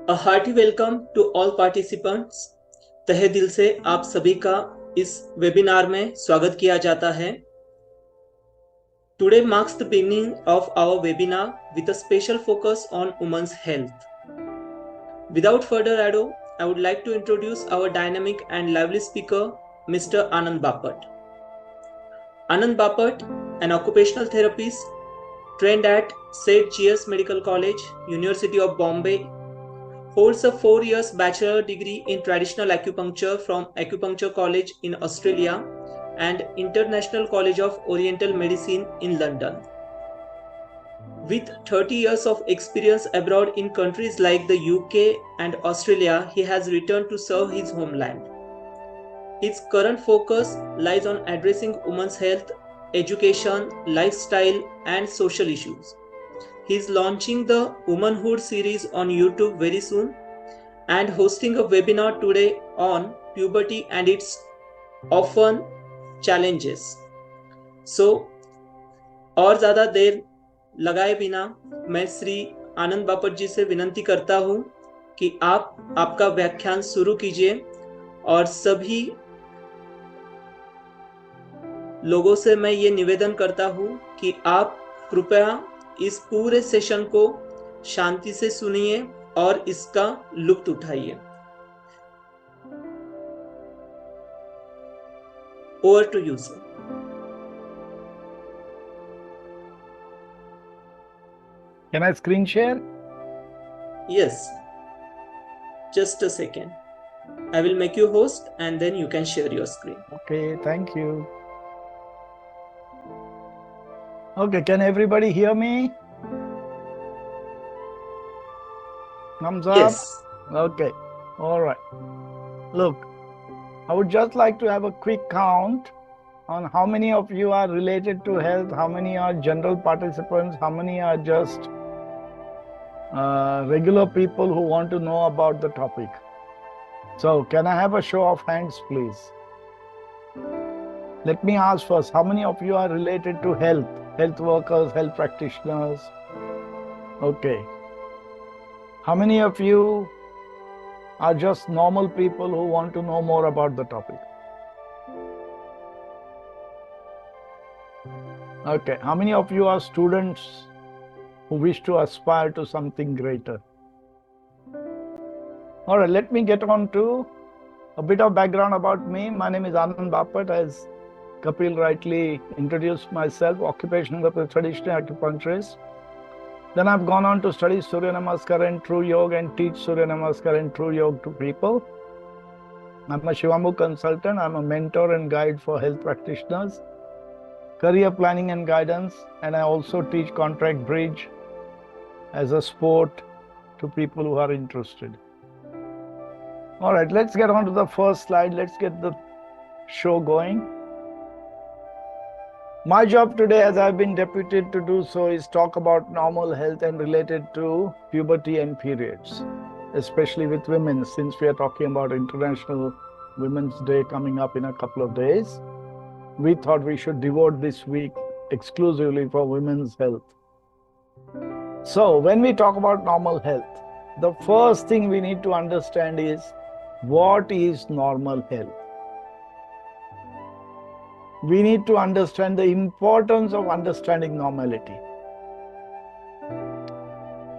A hearty welcome to all participants. तहे दिल से आप सभी का इस वेबिनार में स्वागत किया जाता है. Today marks the beginning of our webinar with a special focus on women's health. Without further ado, I would like to introduce our dynamic and lively speaker, Mr. Anand Bapat. Anand Bapat, an occupational therapist trained at St. Cheers Medical College, University of Bombay, holds a 4 years bachelor degree in traditional acupuncture from Acupuncture College in Australia and International College of Oriental Medicine in London. With 30 years of experience abroad in countries like the UK and Australia, he has returned to serve his homeland. His current focus lies on addressing women's health, education, lifestyle, and social issues. He is launching the Womanhood series on YouTube very soon and hosting a webinar today on puberty and its often challenges. So, और ज़्यादा देर लगाए बिना मैं श्री आनंद बापट जी से विनंती करता हूँ कि आप आपका व्याख्यान शुरू कीजिए और सभी लोगों से मैं ये निवेदन करता हूँ कि आप कृपया इस पूरे सेशन को शांति से सुनिए और इसका लुत्फ उठाइए. Over to you, sir. Can I screen share? Yes. Just a second. I will make you host and then you can share your screen. Okay, thank you. Okay, can everybody hear me? Thumbs up? Yes. Okay, all right. Look, I would just like to have a quick count on how many of you are related to health, how many are general participants, how many are just regular people who want to know about the topic. So, can I have a show of hands, please? Let me ask first, how many of you are related to health? Health workers, health practitioners? Okay. How many of you are just normal people who want to know more about the topic? Okay. How many of you are students who wish to aspire to something greater? All right, let me get on to a bit of background about me. My name is Anand Bapat. As Kapil rightly introduced myself, occupational traditional acupuncturist. Then I've gone on to study Surya Namaskar and True Yoga and teach Surya Namaskar and True Yoga to people. I'm a Shivambu consultant. I'm a mentor and guide for health practitioners, career planning and guidance, and I also teach contract bridge as a sport to people who are interested. All right, let's get on to the first slide. Let's get the show going. My job today, as I've been deputed to do so, is talk about normal health and related to puberty and periods, especially with women, since we are talking about International Women's Day coming up in a couple of days. We thought we should devote this week exclusively for women's health. So, when we talk about normal health, the first thing we need to understand is what is normal health. We need to understand the importance of understanding normality.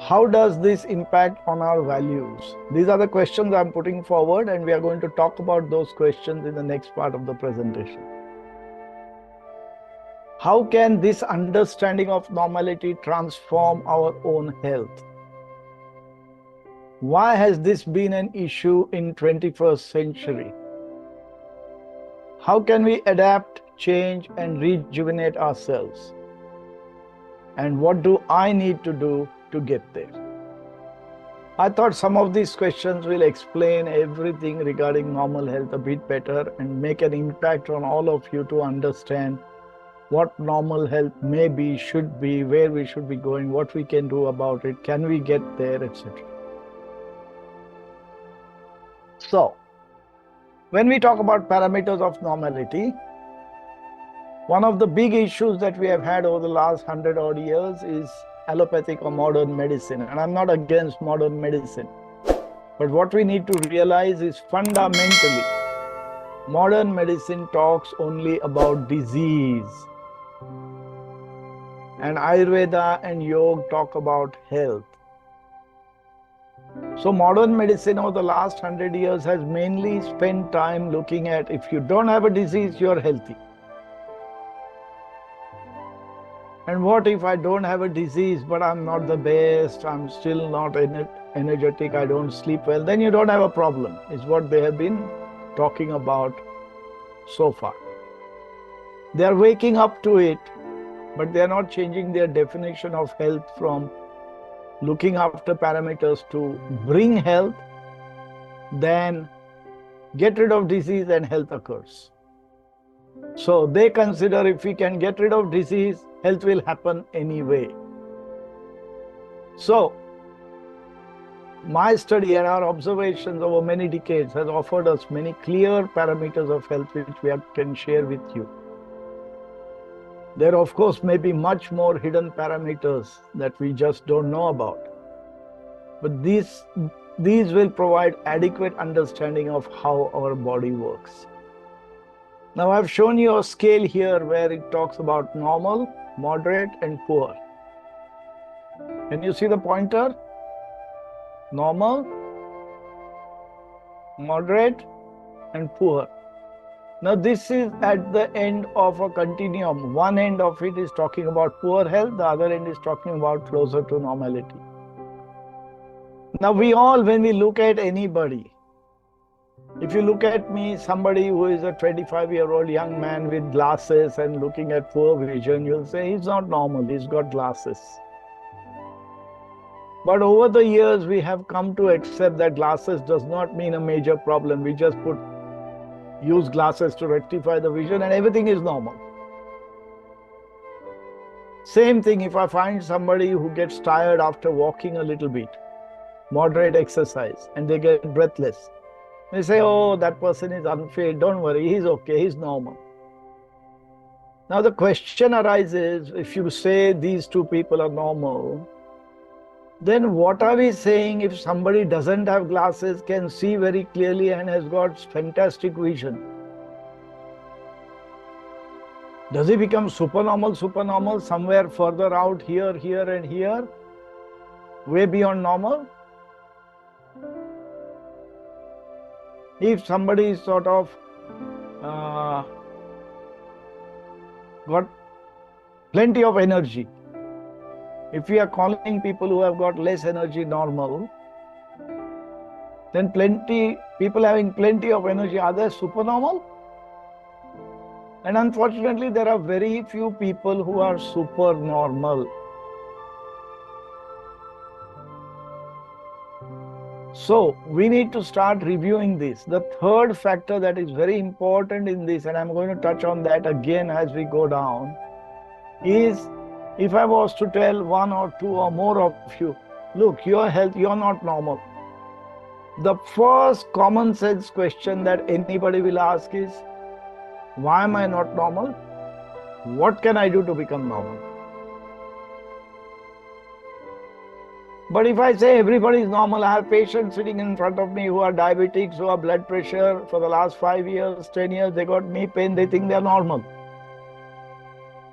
How does this impact on our values? These are the questions I'm putting forward, and we are going to talk about those questions in the next part of the presentation. How can this understanding of normality transform our own health? Why has this been an issue in 21st century? How can we adapt, change, and rejuvenate ourselves? And what do I need to do to get there? I thought some of these questions will explain everything regarding normal health a bit better and make an impact on all of you to understand what normal health may be, should be, where we should be going, what we can do about it, can we get there, etc. So, when we talk about parameters of normality, one of the big issues that we have had over the last 100 odd years is allopathic or modern medicine. And I'm not against modern medicine. But what we need to realize is fundamentally, modern medicine talks only about disease. And Ayurveda and Yoga talk about health. So modern medicine over the last 100 years has mainly spent time looking at if you don't have a disease, you're healthy. And what if I don't have a disease, but I'm not the best, I'm still not energetic, I don't sleep well, then you don't have a problem, is what they have been talking about so far. They are waking up to it, but they are not changing their definition of health from looking after parameters to bring health, then get rid of disease and health occurs. So they consider if we can get rid of disease, health will happen anyway. So my study and our observations over many decades has offered us many clear parameters of health which we can share with you. There, of course, may be much more hidden parameters that we just don't know about. But these will provide adequate understanding of how our body works. Now, I've shown you a scale here where it talks about normal, moderate, and poor. Can you see the pointer? Normal, moderate, and poor. Now, this is at the end of a continuum. One end of it is talking about poor health, the other end is talking about closer to normality. Now, we all, when we look at anybody, if you look at me, somebody who is a 25-year-old young man with glasses and looking at poor vision, you'll say he's not normal, he's got glasses. But over the years, we have come to accept that glasses does not mean a major problem. We just use glasses to rectify the vision and everything is normal. Same thing if I find somebody who gets tired after walking a little bit, moderate exercise, and they get breathless. They say, oh, that person is unfit, don't worry, he's okay, he's normal. Now the question arises, if you say these two people are normal, then what are we saying if somebody doesn't have glasses, can see very clearly and has got fantastic vision? Does he become supernormal somewhere further out here, and here, way beyond normal? If somebody is sort of got plenty of energy, if we are calling people who have got less energy normal, then people having plenty of energy, are they supernormal? And unfortunately, there are very few people who are supernormal. So we need to start reviewing this. The third factor that is very important in this, and I'm going to touch on that again as we go down, is if I was to tell one or two or more of you, look, your health, you're not normal. The first common sense question that anybody will ask is, why am I not normal? What can I do to become normal? But if I say everybody is normal, I have patients sitting in front of me who are diabetics, who have blood pressure for the last 5 years, 10 years, they got knee pain, they think they're normal.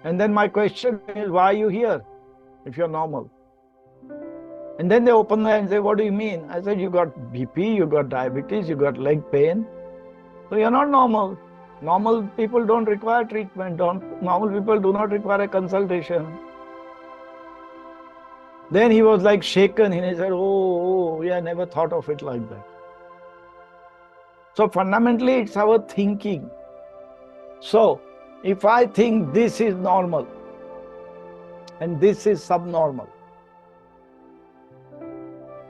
And then my question is, why are you here if you're normal? And then they open their and say, what do you mean? I said, you got BP, you got diabetes, you got leg pain. So you're not normal. Normal people don't require treatment. Normal people do not require a consultation. Then he was like shaken and he said, oh, yeah, I never thought of it like that. So fundamentally, it's our thinking. So if I think this is normal and this is subnormal,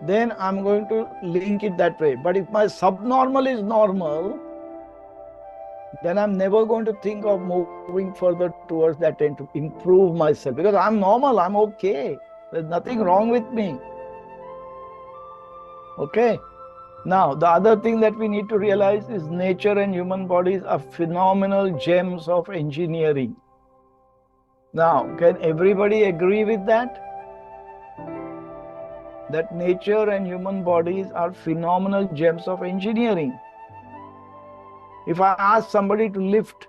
then I'm going to link it that way. But if my subnormal is normal, then I'm never going to think of moving further towards that end to improve myself. Because I'm normal, I'm okay. There's nothing wrong with me. Okay? Now, the other thing that we need to realize is nature and human bodies are phenomenal gems of engineering. Now, can everybody agree with that? that nature and human bodies are phenomenal gems of engineering. If I ask somebody to lift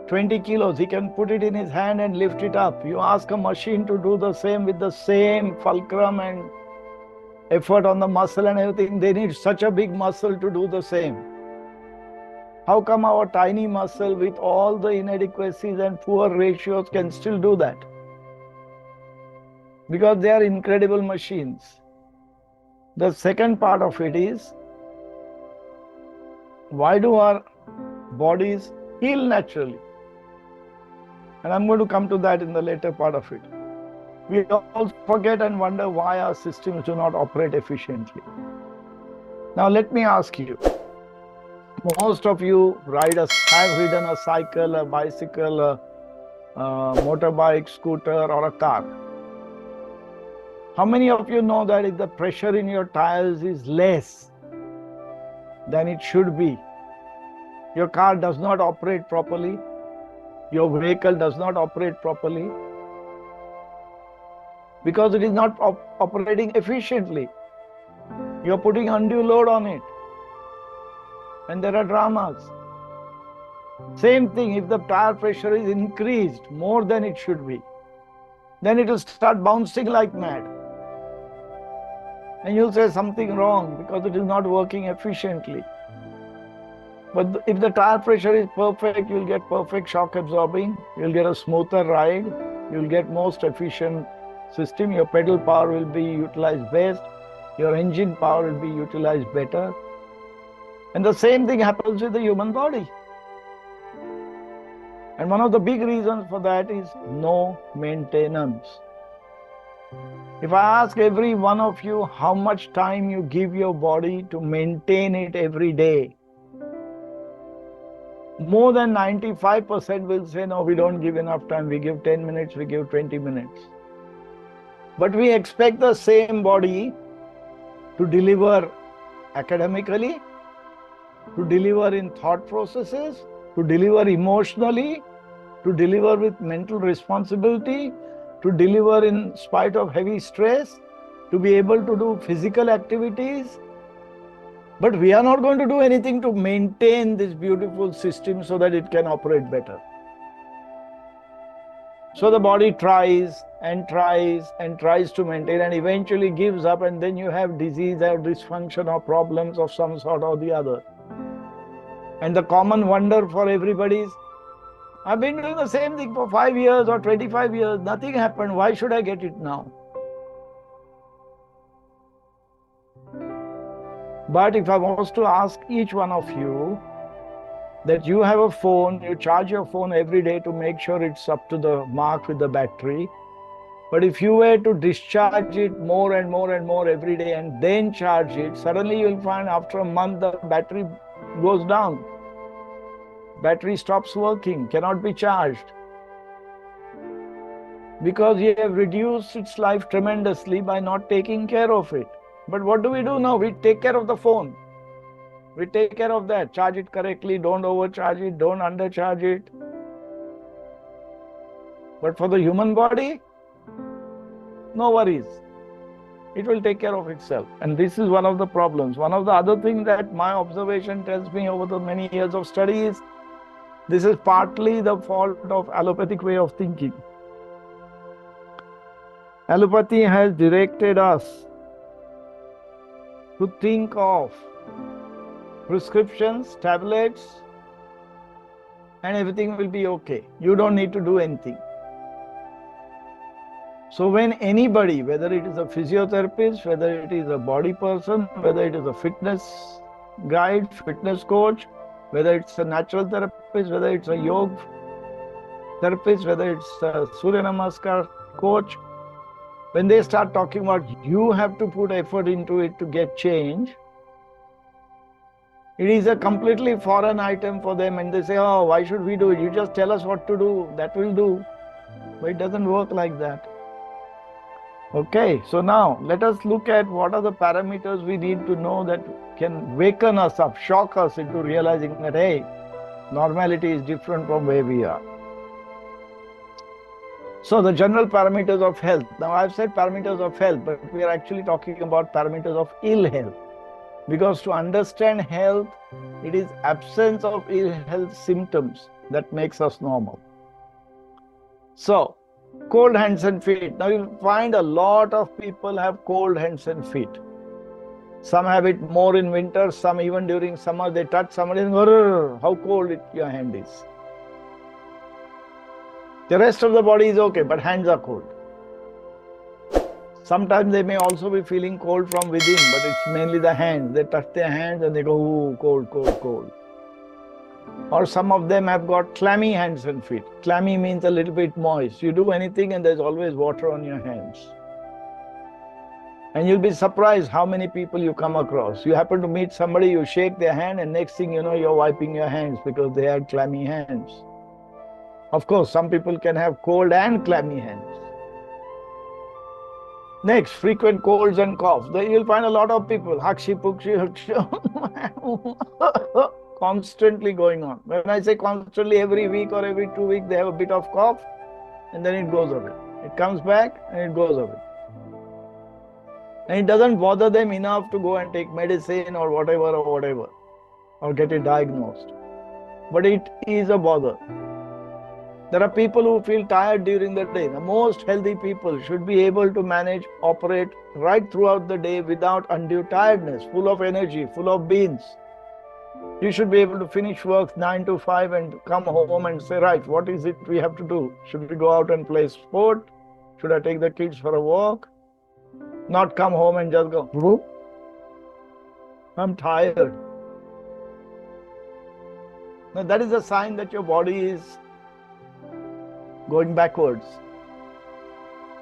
20 kilos, he can put it in his hand and lift it up. You ask a machine to do the same with the same fulcrum and effort on the muscle and everything, they need such a big muscle to do the same. How come our tiny muscle with all the inadequacies and poor ratios can still do that? Because they are incredible machines. The second part of it is, why do our bodies heal naturally? And I'm going to come to that in the later part of it. We also forget and wonder why our systems do not operate efficiently. Now let me ask you, most of you have ridden a cycle, a bicycle, a motorbike, scooter, or a car. How many of you know that if the pressure in your tires is less than it should be, your car does not operate properly, your vehicle does not operate properly, because it is not operating efficiently. You're putting undue load on it. And there are dramas. Same thing, if the tire pressure is increased more than it should be, then it will start bouncing like mad. And you'll say something wrong because it is not working efficiently. But if the tire pressure is perfect, you'll get perfect shock absorbing, you'll get a smoother ride, you'll get most efficient system, your pedal power will be utilized best, your engine power will be utilized better. And the same thing happens with the human body. And one of the big reasons for that is no maintenance. If I ask every one of you how much time you give your body to maintain it every day, more than 95% will say, no, we don't give enough time. We give 10 minutes, we give 20 minutes. But we expect the same body to deliver academically, to deliver in thought processes, to deliver emotionally, to deliver with mental responsibility, to deliver in spite of heavy stress, to be able to do physical activities. But we are not going to do anything to maintain this beautiful system so that it can operate better. So the body tries and tries and tries to maintain and eventually gives up, and then you have disease or dysfunction or problems of some sort or the other. And the common wonder for everybody is, I've been doing the same thing for 5 years or 25 years, nothing happened, why should I get it now? But if I was to ask each one of you that you have a phone, you charge your phone every day to make sure it's up to the mark with the battery. But if you were to discharge it more and more and more every day and then charge it, suddenly you'll find after a month the battery goes down. Battery stops working, cannot be charged. Because you have reduced its life tremendously by not taking care of it. But what do we do now? We take care of the phone. We take care of that. Charge it correctly, don't overcharge it, don't undercharge it. But for the human body, no worries. It will take care of itself. And this is one of the problems. One of the other things that my observation tells me over the many years of study is, this is partly the fault of allopathic way of thinking. Allopathy has directed us to think of prescriptions, tablets, and everything will be okay. You don't need to do anything. So when anybody, whether it is a physiotherapist, whether it is a body person, whether it is a fitness guide, fitness coach, whether it's a natural therapist, whether it's a yoga therapist, whether it's a Surya Namaskar coach, when they start talking about you have to put effort into it to get change, it is a completely foreign item for them, and they say, oh, why should we do it? You just tell us what to do, that will do. But it doesn't work like that. Okay, so now let us look at what are the parameters we need to know that can waken us up, shock us into realizing that, hey, normality is different from where we are. So the general parameters of health. Now I've said parameters of health, but we are actually talking about parameters of ill health. Because to understand health, it is absence of ill health symptoms that makes us normal. So, cold hands and feet. Now you'll find a lot of people have cold hands and feet. Some have it more in winter, some even during summer, they touch somebody and go, how cold your hand is. The rest of the body is okay, but hands are cold. Sometimes they may also be feeling cold from within, but it's mainly the hands. They touch their hands and they go, ooh, cold, cold, cold. Or some of them have got clammy hands and feet. Clammy means a little bit moist. You do anything and there's always water on your hands. And you'll be surprised how many people you come across. You happen to meet somebody, you shake their hand, and next thing you know, you're wiping your hands because they had clammy hands. Of course, some people can have cold and clammy hands. Next, frequent colds and coughs. Then you'll find a lot of people, hakshi pukshi, constantly going on. When I say constantly, every week or every 2 weeks, they have a bit of cough, and then it goes away. It comes back and it goes away. And it doesn't bother them enough to go and take medicine or whatever, or get it diagnosed. But it is a bother. There are people who feel tired during the day. The most healthy people should be able to manage, operate right throughout the day without undue tiredness, full of energy, full of beans. You should be able to finish work 9 to 5 and come home and say, right, what is it we have to do? Should we go out and play sport? Should I take the kids for a walk? Not come home and just go, I'm tired. Now that is a sign that your body is going backwards.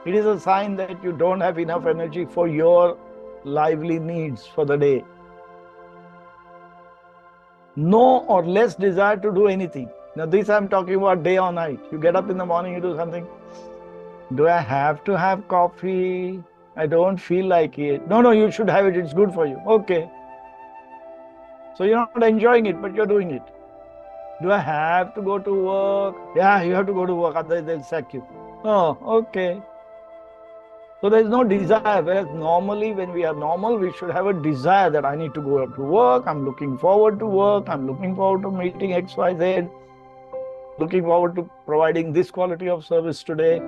It is a sign that you don't have enough energy for your lively needs for the day. No or less desire to do anything. Now this I'm talking about day or night. You get up in the morning, you do something. Do I have to have coffee? I don't feel like it. No, you should have it. It's good for you. Okay. So you're not enjoying it, but you're doing it. Do I have to go to work? Yeah, you have to go to work, otherwise they'll sack you. Oh, okay. So there's no desire, whereas normally when we are normal, we should have a desire that I need to go to work, I'm looking forward to work, I'm looking forward to meeting XYZ, looking forward to providing this quality of service today.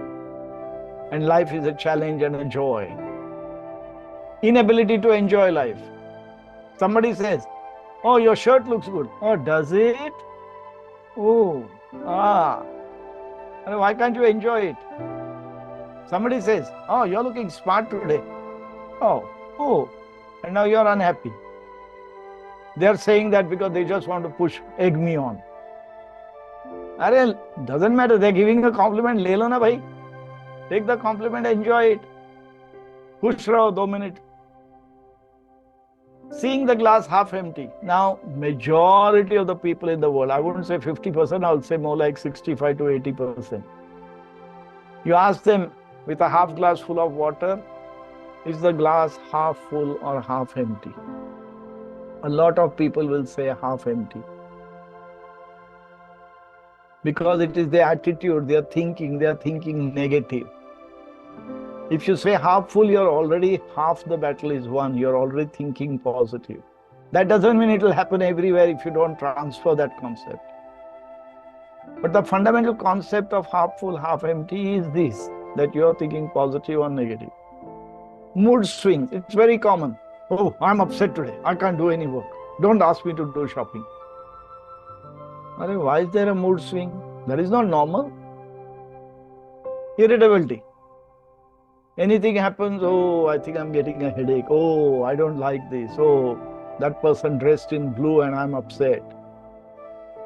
And life is a challenge and a joy. Inability to enjoy life. Somebody says, oh, your shirt looks good. Oh, does it? Oh, why can't you enjoy it? Somebody says, oh, you're looking smart today. Oh, and now you're unhappy. They're saying that because they just want to egg me on. Doesn't matter, they're giving a compliment, le lo na bhai. Take the compliment, enjoy it. Push raho 2 minutes. Seeing the glass half empty. Now, majority of the people in the world, I wouldn't say 50%, I would say more like 65 to 80%. You ask them with a half glass full of water, is the glass half full or half empty? A lot of people will say half empty. Because it is their attitude, their thinking, they are thinking negative. If you say half full, you're already half the battle is won. You're already thinking positive. That doesn't mean it will happen everywhere if you don't transfer that concept. But the fundamental concept of half full, half empty is this, that you're thinking positive or negative. Mood swings, it's very common. Oh, I'm upset today. I can't do any work. Don't ask me to do shopping. Why is there a mood swing? That is not normal. Irritability. Anything happens, oh, I think I'm getting a headache. Oh, I don't like this. Oh, that person dressed in blue and I'm upset.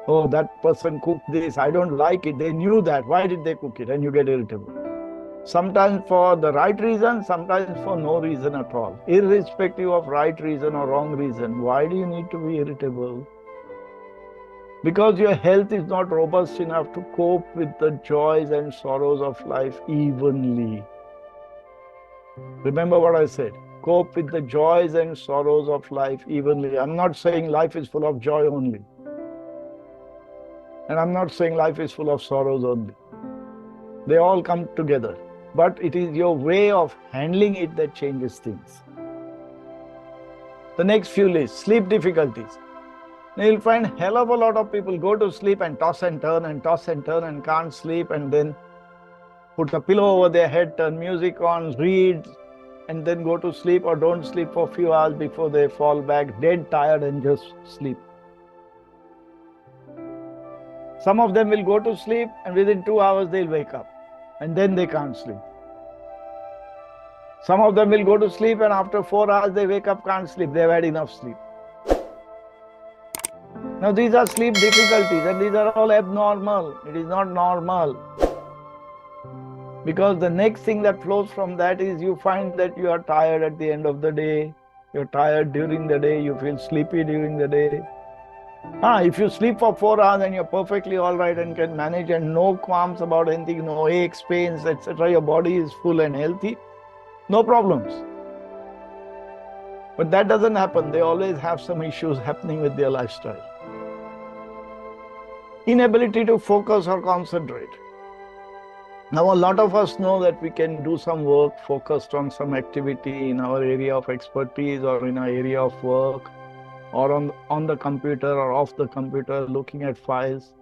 Oh, that person cooked this. I don't like it. They knew that. Why did they cook it? And you get irritable. Sometimes for the right reason, sometimes for no reason at all. Irrespective of right reason or wrong reason, why do you need to be irritable? Because your health is not robust enough to cope with the joys and sorrows of life evenly. Remember what I said, cope with the joys and sorrows of life evenly. I'm not saying life is full of joy only. And I'm not saying life is full of sorrows only. They all come together. But it is your way of handling it that changes things. The next few lists, sleep difficulties. Now you'll find hell of a lot of people go to sleep and toss and turn and toss and turn and can't sleep, and then put a pillow over their head, turn music on, read, and then go to sleep, or don't sleep for a few hours before they fall back dead tired and just sleep. Some of them will go to sleep and within 2 hours they'll wake up and then they can't sleep. Some of them will go to sleep and after 4 hours they wake up, can't sleep. They've had enough sleep. Now these are sleep difficulties and these are all abnormal. It is not normal. Because the next thing that flows from that is you find that you are tired at the end of the day. You're tired during the day. You feel sleepy during the day. If you sleep for 4 hours and you're perfectly all right and can manage and no qualms about anything, no aches, pains, etc., your body is full and healthy, no problems. But that doesn't happen. They always have some issues happening with their lifestyle. Inability to focus or concentrate. Now, a lot of us know that we can do some work focused on some activity in our area of expertise or in our area of work, or on the computer or off the computer looking at files.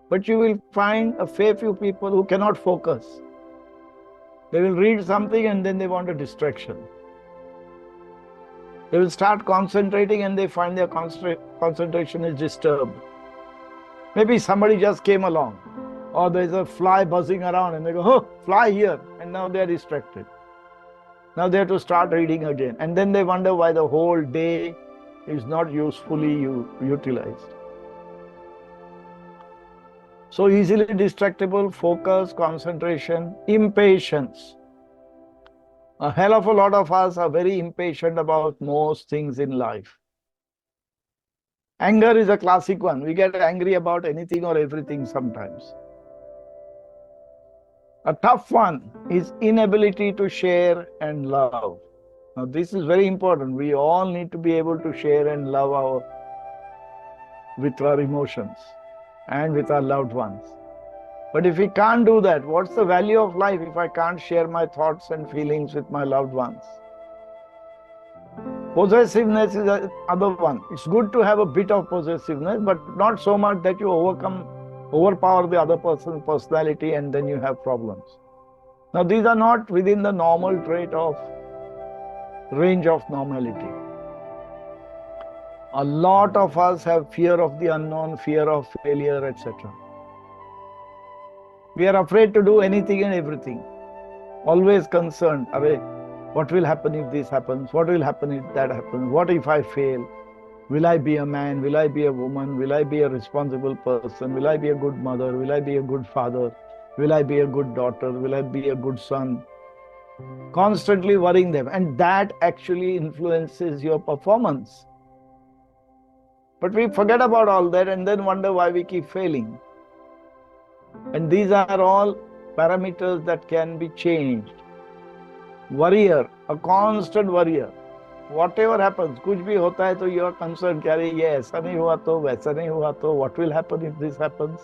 But you will find a fair few people who cannot focus. They will read something and then they want a distraction. They will start concentrating and they find their concentration is disturbed. Maybe somebody just came along, or there's a fly buzzing around and they go, oh, fly here, and now they're distracted. Now they have to start reading again. And then they wonder why the whole day is not usefully utilized. So easily distractible, focus, concentration, impatience. A hell of a lot of us are very impatient about most things in life. Anger is a classic one. We get angry about anything or everything sometimes. A tough one is inability to share and love. Now this is very important. We all need to be able to share and love with our emotions and with our loved ones. But if we can't do that, what's the value of life if I can't share my thoughts and feelings with my loved ones? Possessiveness is another one. It's good to have a bit of possessiveness, but not so much that you overpower the other person's personality and then you have problems. Now these are not within the normal trait of range of normality. A lot of us have fear of the unknown, fear of failure, etc. We are afraid to do anything and everything. Always concerned, what will happen if this happens? What will happen if that happens? What if I fail? Will I be a man? Will I be a woman? Will I be a responsible person? Will I be a good mother? Will I be a good father? Will I be a good daughter? Will I be a good son? Constantly worrying them. And that actually influences your performance. But we forget about all that and then wonder why we keep failing. And these are all parameters that can be changed. Worrier, a constant worrier. Whatever happens, कुछ भी होता है तो you are concerned कि अरे ये ऐसा नहीं हुआ तो वैसा नहीं हुआ तो what will happen if this happens?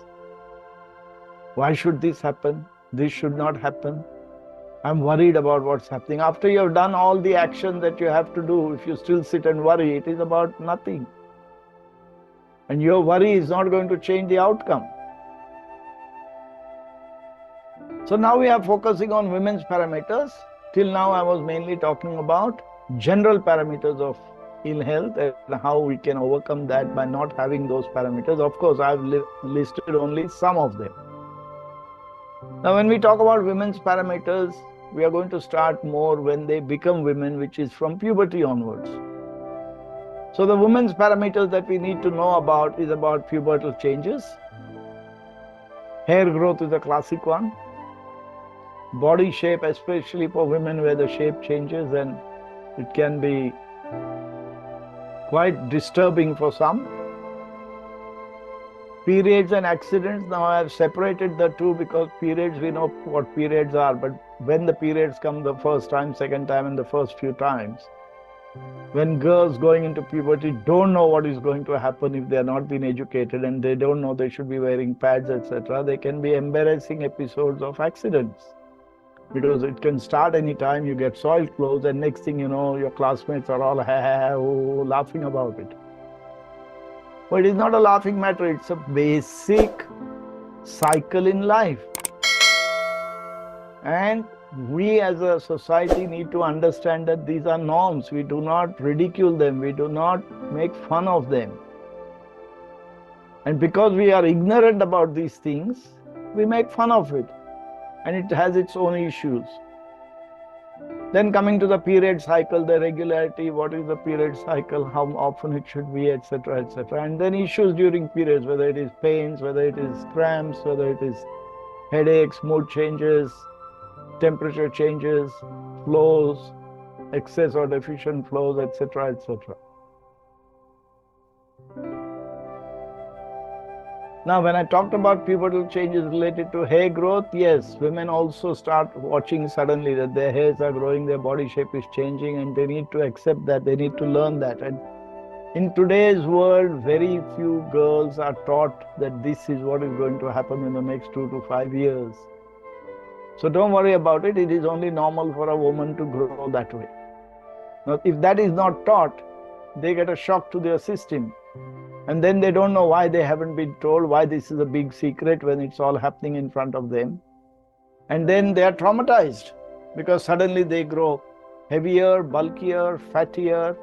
Why should this happen? This should not happen. I'm worried about what's happening. After you have done all the action that you have to do, if you still sit and worry, it is about nothing. And your worry is not going to change the outcome. So now we are focusing on women's parameters. Till now I was mainly talking about general parameters of ill health and how we can overcome that by not having those parameters. Of course, I've listed only some of them. Now when we talk about women's parameters, we are going to start more when they become women, which is from puberty onwards. So the women's parameters that we need to know about is about pubertal changes. Hair growth is a classic one. Body shape, especially for women where the shape changes, and it can be quite disturbing for some. Periods and accidents, now I have separated the two because periods, we know what periods are, but when the periods come the first time, second time and the first few times, When girls going into puberty don't know what is going to happen if they are not been educated, and they don't know they should be wearing pads, etc., they can be embarrassing episodes of accidents, because it can start anytime. You get soiled clothes, and next thing you know, your classmates are all ha ha ha oh, laughing about it. But it's not a laughing matter, it's a basic cycle in life. And we as a society need to understand that these are norms. We do not ridicule them, we do not make fun of them. And because we are ignorant about these things, we make fun of it, and it has its own issues. Then coming to the period cycle, the regularity, what is the period cycle, how often it should be, etc., etc. And then issues during periods, whether it is pains, whether it is cramps, whether it is headaches, mood changes, temperature changes, flows, excess or deficient flows, etc., etc. Now, when I talked about pubertal changes related to hair growth, yes, women also start watching suddenly that their hairs are growing, their body shape is changing, and they need to accept that, they need to learn that. And in today's world, very few girls are taught that this is what is going to happen in the next 2 to 5 years. So don't worry about it. It is only normal for a woman to grow that way. Now, if that is not taught, they get a shock to their system. And then they don't know why they haven't been told, why this is a big secret when it's all happening in front of them. And then they are traumatized because suddenly they grow heavier, bulkier, fattier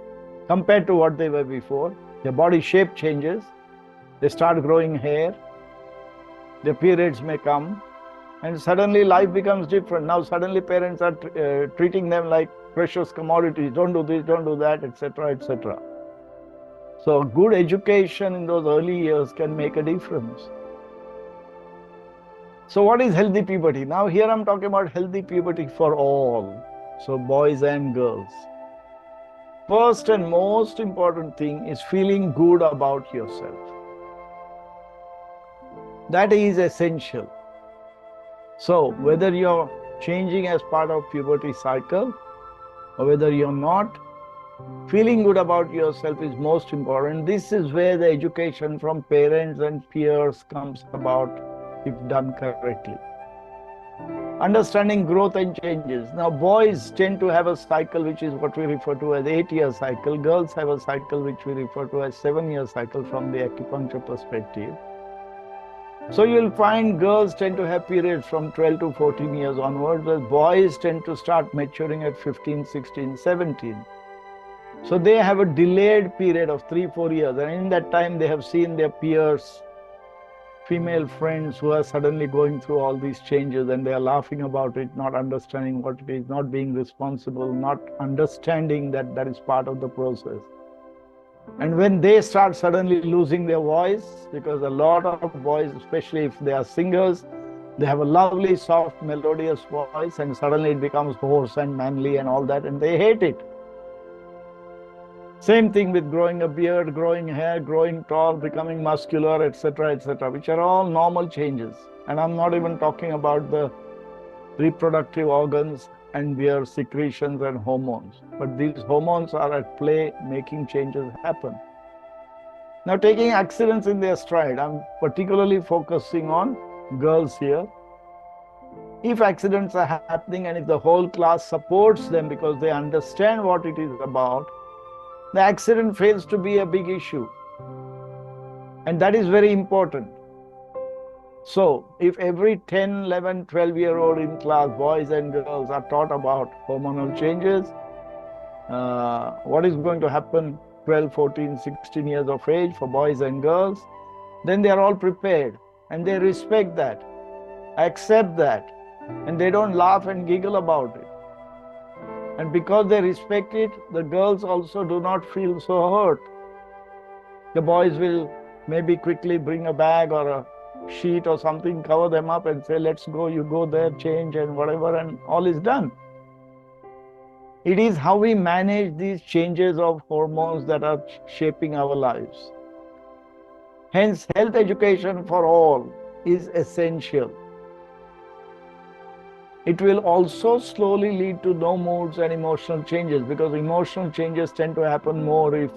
compared to what they were before. Their body shape changes. They start growing hair. Their periods may come. And suddenly life becomes different. Now suddenly parents are treating them like precious commodities. Don't do this, don't do that, etc., etc. So good education in those early years can make a difference. So what is healthy puberty? Now here I'm talking about healthy puberty for all. So boys and girls. First and most important thing is feeling good about yourself. That is essential. So whether you're changing as part of puberty cycle or whether you're not, feeling good about yourself is most important. This is where the education from parents and peers comes about if done correctly. Understanding growth and changes. Now boys tend to have a cycle which is what we refer to as 8-year cycle. Girls have a cycle which we refer to as 7-year cycle from the acupuncture perspective. So you'll find girls tend to have periods from 12 to 14 years onwards, whereas boys tend to start maturing at 15, 16, 17. So they have a delayed period of 3-4 years, and in that time they have seen their peers, female friends who are suddenly going through all these changes, and they are laughing about it, not understanding what it is, not being responsible, not understanding that that is part of the process. And when they start suddenly losing their voice, because a lot of boys, especially if they are singers, they have a lovely, soft, melodious voice, and suddenly it becomes hoarse and manly and all that, and they hate it. Same thing with growing a beard, growing hair, growing tall, becoming muscular, etc., etc., which are all normal changes. And I'm not even talking about the reproductive organs and their secretions and hormones. But these hormones are at play, making changes happen. Now, taking accidents in their stride, I'm particularly focusing on girls here. If accidents are happening and if the whole class supports them because they understand what it is about, the accident fails to be a big issue. And that is very important. So, if every 10, 11, 12-year-old in class, boys and girls, are taught about hormonal changes, what is going to happen 12, 14, 16 years of age for boys and girls, then they are all prepared and they respect that, accept that, and they don't laugh and giggle about it. And because they respect it, the girls also do not feel so hurt. The boys will maybe quickly bring a bag or a sheet or something, cover them up and say, let's go, you go there, change and whatever, and all is done. It is how we manage these changes of hormones that are shaping our lives. Hence, health education for all is essential. It will also slowly lead to no moods and emotional changes, because emotional changes tend to happen more if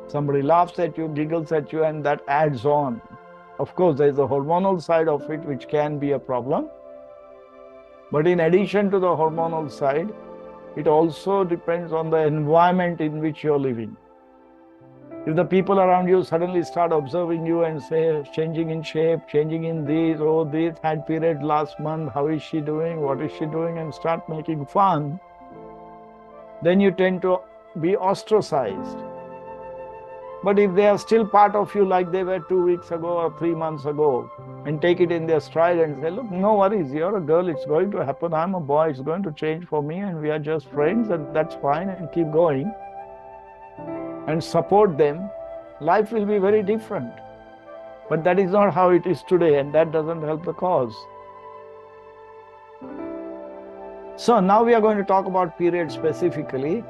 somebody laughs at you, giggles at you, and that adds on. Of course, there is a hormonal side of it which can be a problem. But in addition to the hormonal side, it also depends on the environment in which you're living. If the people around you suddenly start observing you and say, changing in shape, changing in this, oh, this had period last month, how is she doing, what is she doing, and start making fun, then you tend to be ostracized. But if they are still part of you like they were 2 weeks ago or 3 months ago, and take it in their stride and say, look, no worries, you're a girl, it's going to happen, I'm a boy, it's going to change for me, and we are just friends, and that's fine, and keep going, and support them, life will be very different. But that is not how it is today, and that doesn't help the cause. So now we are going to talk about periods specifically.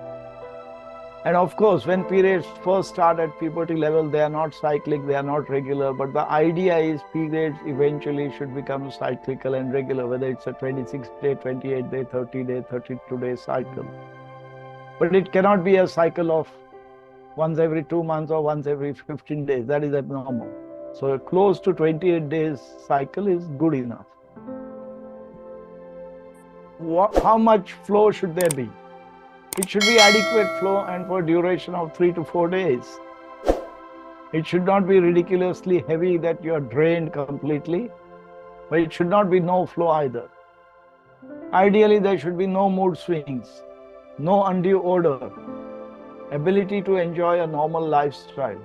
And of course, when periods first start at puberty level, they are not cyclic, they are not regular. But the idea is periods eventually should become cyclical and regular, whether it's a 26-day, 28-day, 30-day, 32-day cycle. But it cannot be a cycle of once every 2 months or once every 15 days. That is abnormal. So a close to 28 days cycle is good enough. How much flow should there be? It should be adequate flow and for duration of 3 to 4 days. It should not be ridiculously heavy that you are drained completely, but it should not be no flow either. Ideally, there should be no mood swings, no undue odor, ability to enjoy a normal lifestyle.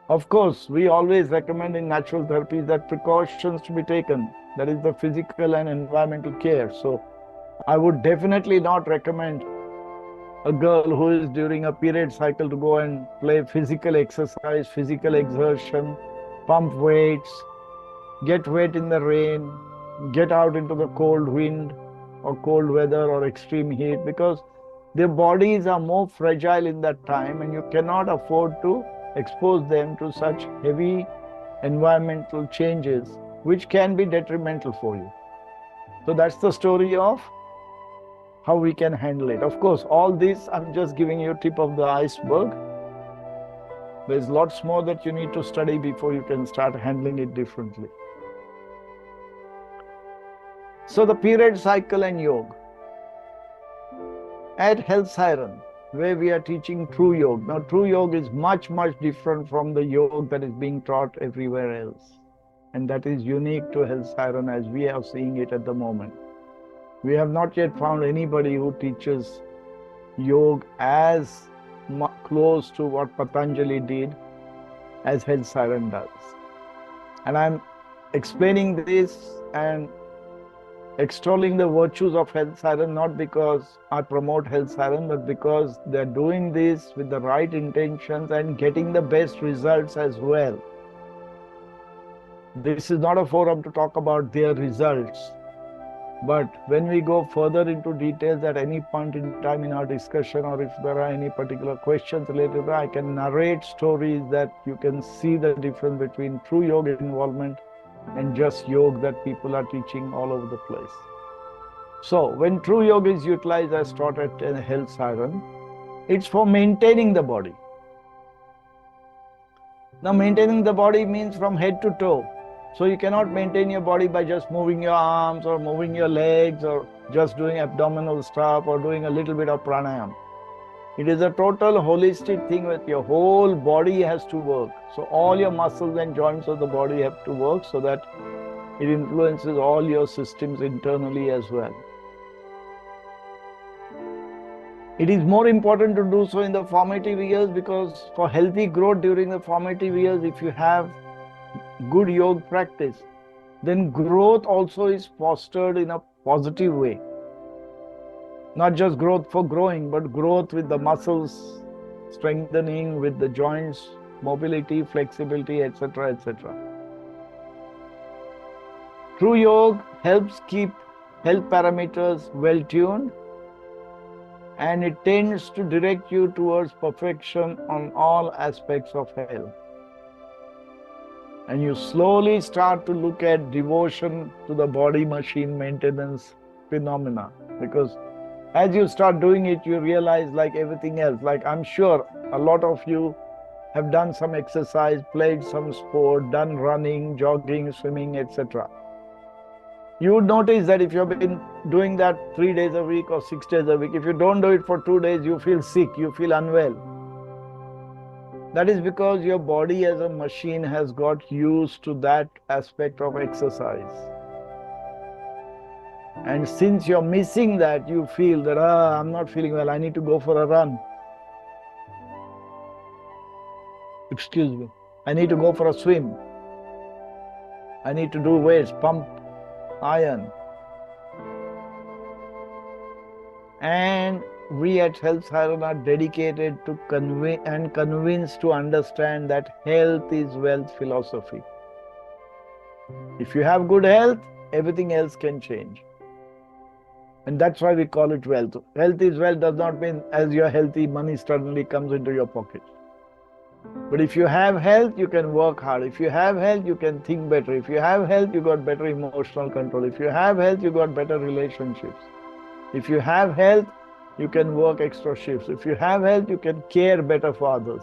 Of course, we always recommend in natural therapies that precautions to be taken. That is the physical and environmental care. So I would definitely not recommend a girl who is during a period cycle to go and play physical exercise, physical exertion, pump weights, get wet in the rain, get out into the cold wind or cold weather or extreme heat, because their bodies are more fragile in that time and you cannot afford to expose them to such heavy environmental changes which can be detrimental for you. So that's the story of how we can handle it. Of course, all this I'm just giving you tip of the iceberg. There's lots more that you need to study before you can start handling it differently. So the period cycle and yoga. At Health Siren, where we are teaching true yoga. Now, true yoga is much, much different from the yoga that is being taught everywhere else. And that is unique to Health Siren as we are seeing it at the moment. We have not yet found anybody who teaches yoga as close to what Patanjali did as Health Siren does. And I'm explaining this and extolling the virtues of Health Siren, not because I promote Health Siren, but because they're doing this with the right intentions and getting the best results as well. This is not a forum to talk about their results. But when we go further into details at any point in time in our discussion, or if there are any particular questions related to that, I can narrate stories that you can see the difference between true yoga involvement and just yoga that people are teaching all over the place. So when true yoga is utilized as taught at Health Siren, it's for maintaining the body. Now, maintaining the body means from head to toe. So you cannot maintain your body by just moving your arms or moving your legs or just doing abdominal stuff or doing a little bit of pranayama. It is a total holistic thing with your whole body has to work. So all your muscles and joints of the body have to work so that it influences all your systems internally as well. It is more important to do so in the formative years, because for healthy growth during the formative years, if you have good yoga practice, then growth also is fostered in a positive way. Not just growth for growing, but growth with the muscles strengthening, with the joints, mobility, flexibility, etc., etc. True yoga helps keep health parameters well tuned, and it tends to direct you towards perfection on all aspects of health. And you slowly start to look at devotion to the body machine maintenance phenomena, because as you start doing it, you realize, like everything else, like I'm sure a lot of you have done some exercise, played some sport, done running, jogging, swimming, etc. You would notice that if you've been doing that 3 days a week or 6 days a week, if you don't do it for 2 days, you feel sick, you feel unwell. That is because your body as a machine has got used to that aspect of exercise. And since you're missing that, you feel that, I'm not feeling well, I need to go for a run. Excuse me. I need to go for a swim. I need to do weights, pump iron. And we at Health Siren are dedicated to convinced to understand that health is wealth philosophy. If you have good health, everything else can change. And that's why we call it wealth. Health is wealth does not mean as you're healthy, money suddenly comes into your pocket. But if you have health, you can work hard. If you have health, you can think better. If you have health, you got better emotional control. If you have health, you got better relationships. If you have health, you can work extra shifts. If you have health, you can care better for others.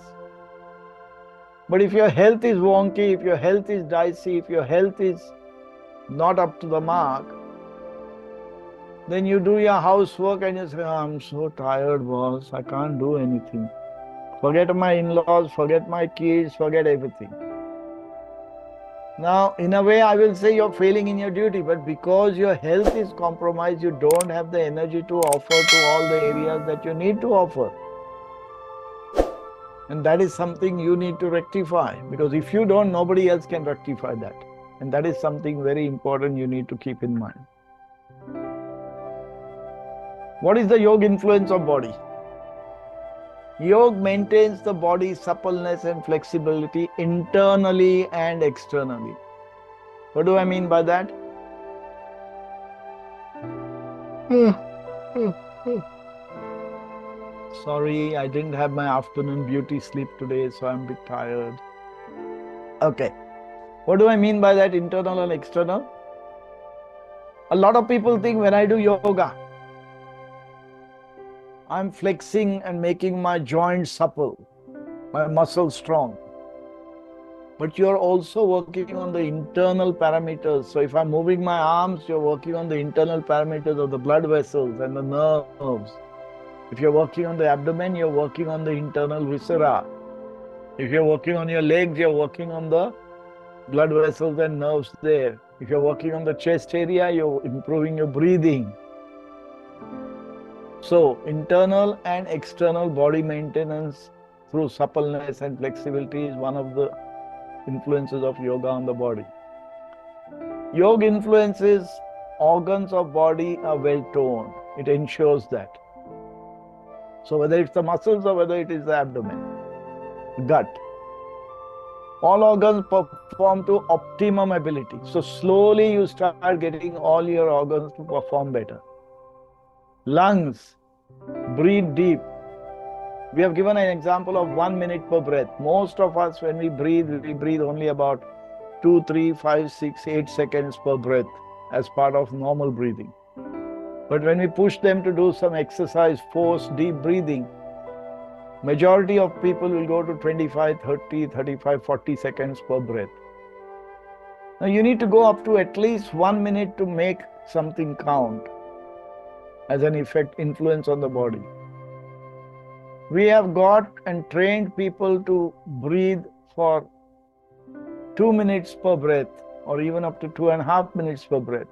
But if your health is wonky, if your health is dicey, if your health is not up to the mark, then you do your housework and you say, I'm so tired, boss, I can't do anything. Forget my in-laws, forget my kids, forget everything. Now, in a way, I will say you're failing in your duty, but because your health is compromised, you don't have the energy to offer to all the areas that you need to offer. And that is something you need to rectify, because if you don't, nobody else can rectify that. And that is something very important you need to keep in mind. What is the yoga influence of body? Yoga maintains the body's suppleness and flexibility internally and externally. What do I mean by that? Sorry, I didn't have my afternoon beauty sleep today, so I'm a bit tired. Okay. What do I mean by that, internal and external? A lot of people think when I do yoga, I'm flexing and making my joints supple, my muscles strong. But you're also working on the internal parameters. So if I'm moving my arms, you're working on the internal parameters of the blood vessels and the nerves. If you're working on the abdomen, you're working on the internal viscera. If you're working on your legs, you're working on the blood vessels and nerves there. If you're working on the chest area, you're improving your breathing. So, internal and external body maintenance through suppleness and flexibility is one of the influences of yoga on the body. Yoga influences organs of body are well toned. It ensures that. So whether it's the muscles or whether it is the abdomen, gut, all organs perform to optimum ability. So slowly you start getting all your organs to perform better. Lungs, breathe deep. We have given an example of 1 minute per breath. Most of us, when we breathe only about 2, 3, 5, 6, 8 seconds per breath as part of normal breathing. But when we push them to do some exercise, forced deep breathing, majority of people will go to 25, 30, 35, 40 seconds per breath. Now you need to go up to at least 1 minute to make something count as an effect, influence on the body. We have got and trained people to breathe for 2 minutes per breath or even up to 2.5 minutes per breath.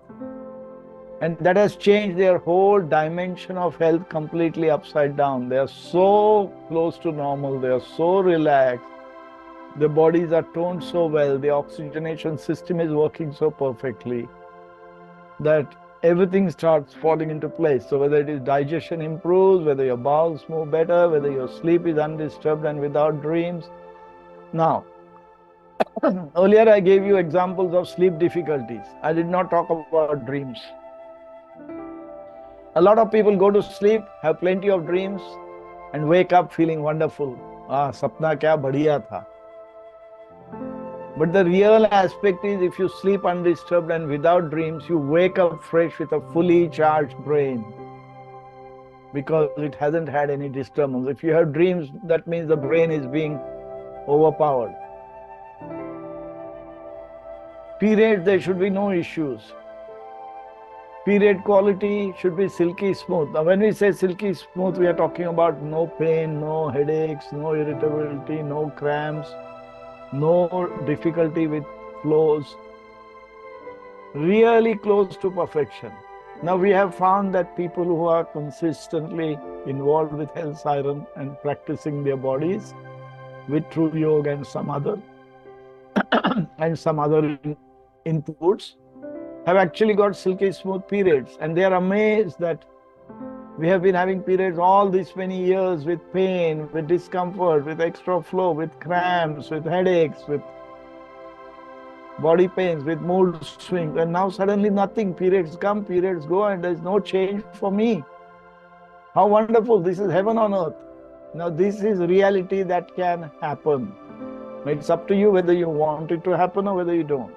And that has changed their whole dimension of health completely upside down. They are so close to normal, they are so relaxed, their bodies are toned so well, the oxygenation system is working so perfectly that everything starts falling into place. So whether it is digestion improves, whether your bowels move better, whether your sleep is undisturbed and without dreams. Now, earlier I gave you examples of sleep difficulties. I did not talk about dreams. A lot of people go to sleep, have plenty of dreams, and wake up feeling wonderful. Sapna kya badhiya tha. But the real aspect is if you sleep undisturbed and without dreams, you wake up fresh with a fully charged brain because it hasn't had any disturbance. If you have dreams, that means the brain is being overpowered. Periods, there should be no issues. Period quality should be silky smooth. Now, when we say silky smooth, we are talking about no pain, no headaches, no irritability, no cramps, no difficulty with flows. Really close to perfection. Now, we have found that people who are consistently involved with Health Siren and practicing their bodies with True Yoga and some other inputs have actually got silky smooth periods, and they are amazed that we have been having periods all these many years with pain, with discomfort, with extra flow, with cramps, with headaches, with body pains, with mood swings, and now suddenly nothing. Periods come, periods go, and there's no change for me. How wonderful. This is heaven on earth. Now, this is reality that can happen. It's up to you whether you want it to happen or whether you don't.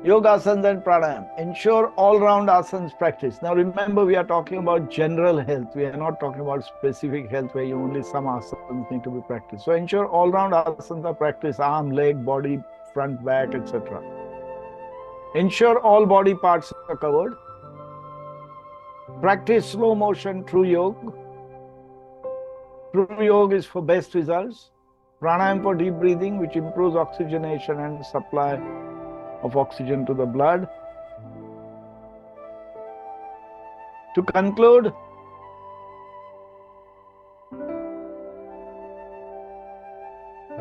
Yoga asanas and pranayam. Ensure all-round asanas practice. Now remember, we are talking about general health. We are not talking about specific health where you only some asanas need to be practiced. So ensure all-round asanas are practiced: arm, leg, body, front, back, etc. Ensure all body parts are covered. Practice slow motion True Yoga. True Yoga is for best results. Pranayam for deep breathing, which improves oxygenation and supply of oxygen to the blood. To conclude,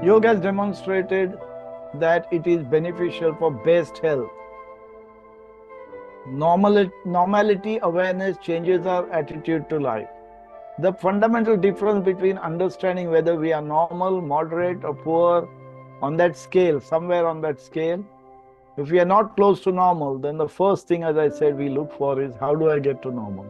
yoga has demonstrated that it is beneficial for best health. Normality awareness changes our attitude to life. The fundamental difference between understanding whether we are normal, moderate, or poor on that scale, somewhere on that scale, if we are not close to normal, then the first thing, as I said, we look for is how do I get to normal?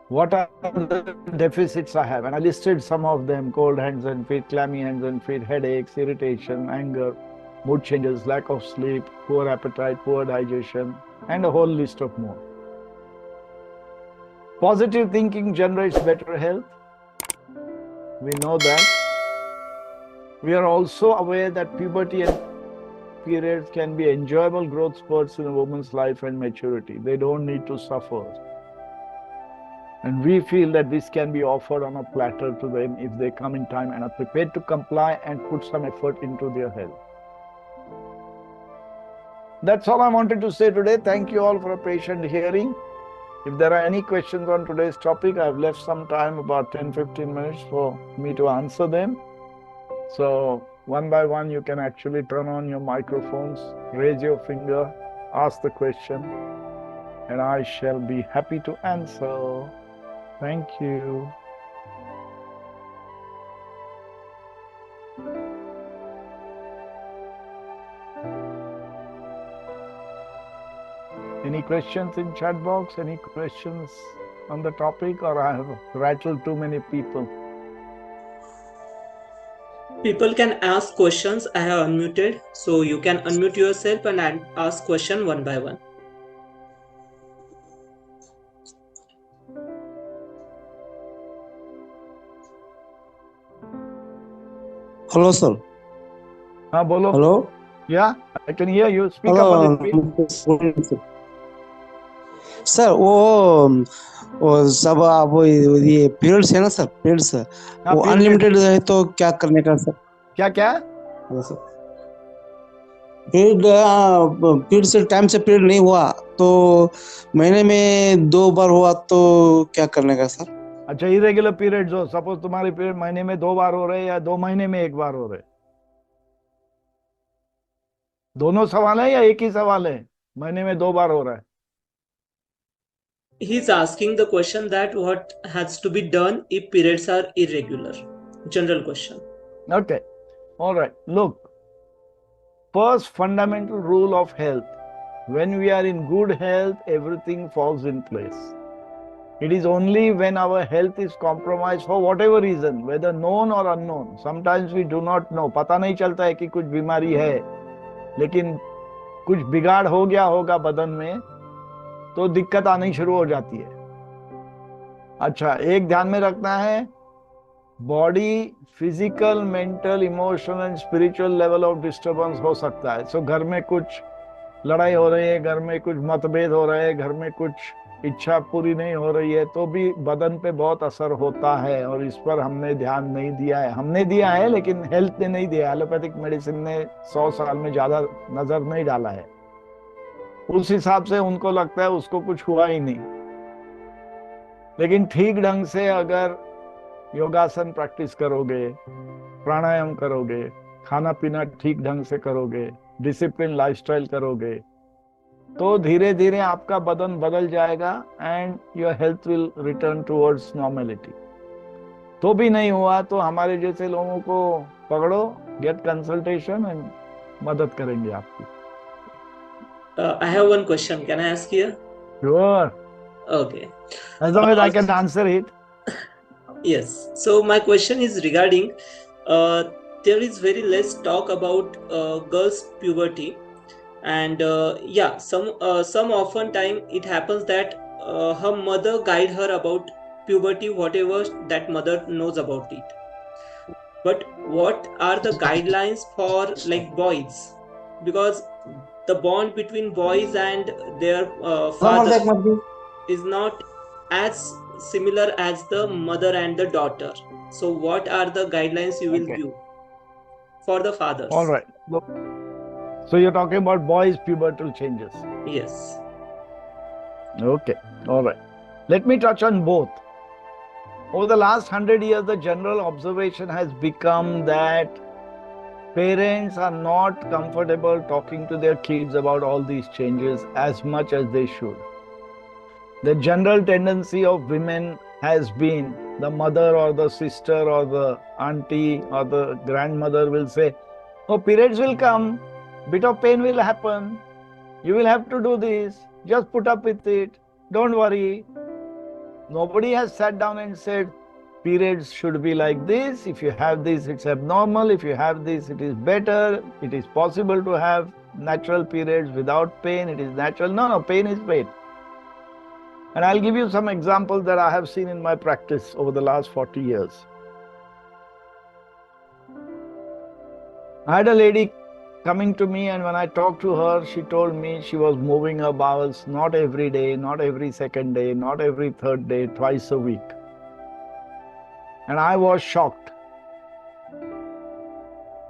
What are the deficits I have? And I listed some of them: cold hands and feet, clammy hands and feet, headaches, irritation, anger, mood changes, lack of sleep, poor appetite, poor digestion, and a whole list of more. Positive thinking generates better health. We know that. We are also aware that puberty and periods can be enjoyable growth spurts in a woman's life and maturity. They don't need to suffer. And we feel that this can be offered on a platter to them if they come in time and are prepared to comply and put some effort into their health. That's all I wanted to say today. Thank you all for a patient hearing. If there are any questions on today's topic, I've left some time, about 10-15 minutes, for me to answer them. So one by one, you can actually turn on your microphones, raise your finger, ask the question, and I shall be happy to answer. Thank you. Any questions in chat box? Any questions on the topic, or I have rattled too many people? People can ask questions. I have unmuted, so you can unmute yourself and ask question one by one. Hello, sir. Bolo. Hello. Yeah, I can hear you. Speak up a Hello. little bit. Sir वो सब आप ये periods है ना sir, periods वो unlimited है तो क्या करने का सर? क्या क्या? सर पीरियड से टाइम से पीरियड नहीं हुआ तो महीने में 2 बार हुआ तो क्या करने का सर? अच्छा, इरेगुलर पीरियड्स हो, सपोज तुम्हारे पीरियड महीने में 2 बार हो रहे हैं या 2 महीने में 1 बार हो रहे, दोनों सवाल है या एक ही सवाल है? महीने में 2 बार हो रहा है. He's asking the question that what has to be done if periods are irregular. General question. Okay. All right. Look, first fundamental rule of health: when we are in good health, everything falls in place. It is only when our health is compromised for whatever reason, whether known or unknown. Sometimes we do not know. पता नहीं चलता है कि कुछ बीमारी है, लेकिन कुछ बिगाड़ हो गया होगा बदन में, तो दिक्कत आनी शुरू हो जाती है. अच्छा, एक ध्यान में रखना है, body physical, mental, emotional and spiritual level of disturbance हो सकता है. सो घर में कुछ लड़ाई हो रही है, घर में कुछ मतभेद हो रहे हैं, घर में कुछ इच्छा पूरी नहीं हो रही है, तो भी बदन पे बहुत असर होता है. और इस पर हमने ध्यान नहीं दिया है. हमने दिया है लेकिन हेल्थ ने नहीं दिया. एलोपैथिक मेडिसिन ने 100 साल में ज्यादा नजर नहीं डाला है. उस हिसाब से उनको लगता है उसको कुछ हुआ ही नहीं. लेकिन ठीक ढंग से अगर योगासन प्रैक्टिस करोगे, प्राणायाम करोगे, खाना पीना ठीक ढंग से करोगे, डिसिप्लिन लाइफस्टाइल करोगे, तो धीरे धीरे आपका बदन बदल जाएगा and your health will return towards normality. तो भी नहीं हुआ तो हमारे जैसे लोगों को पकड़ो, गेट कंसल्टेशन एंड मदद करेंगे आपकी. I have one question. Can I ask here? Sure. Okay. As long as I can answer it. Yes. So my question is regarding there is very less talk about girls' puberty, and some often time it happens that her mother guide her about puberty, whatever that mother knows about it. But what are the guidelines for like boys? Because the bond between boys and their father is not as similar as the mother and the daughter. So what are the guidelines you will give for the fathers? All right. So you're talking about boys' pubertal changes. Yes. Okay. All right. Let me touch on both. Over the last 100 years, the general observation has become that parents are not comfortable talking to their kids about all these changes as much as they should. The general tendency of women has been, the mother or the sister or the auntie or the grandmother will say, oh, periods will come, bit of pain will happen, you will have to do this, just put up with it, don't worry. Nobody has sat down and said, periods should be like this, if you have this it's abnormal, if you have this it is better, it is possible to have natural periods without pain, it is natural. No, pain is pain. And I'll give you some examples that I have seen in my practice over the last 40 years. I had a lady coming to me, and when I talked to her, she told me she was moving her bowels not every day, not every second day, not every third day, twice a week. And I was shocked.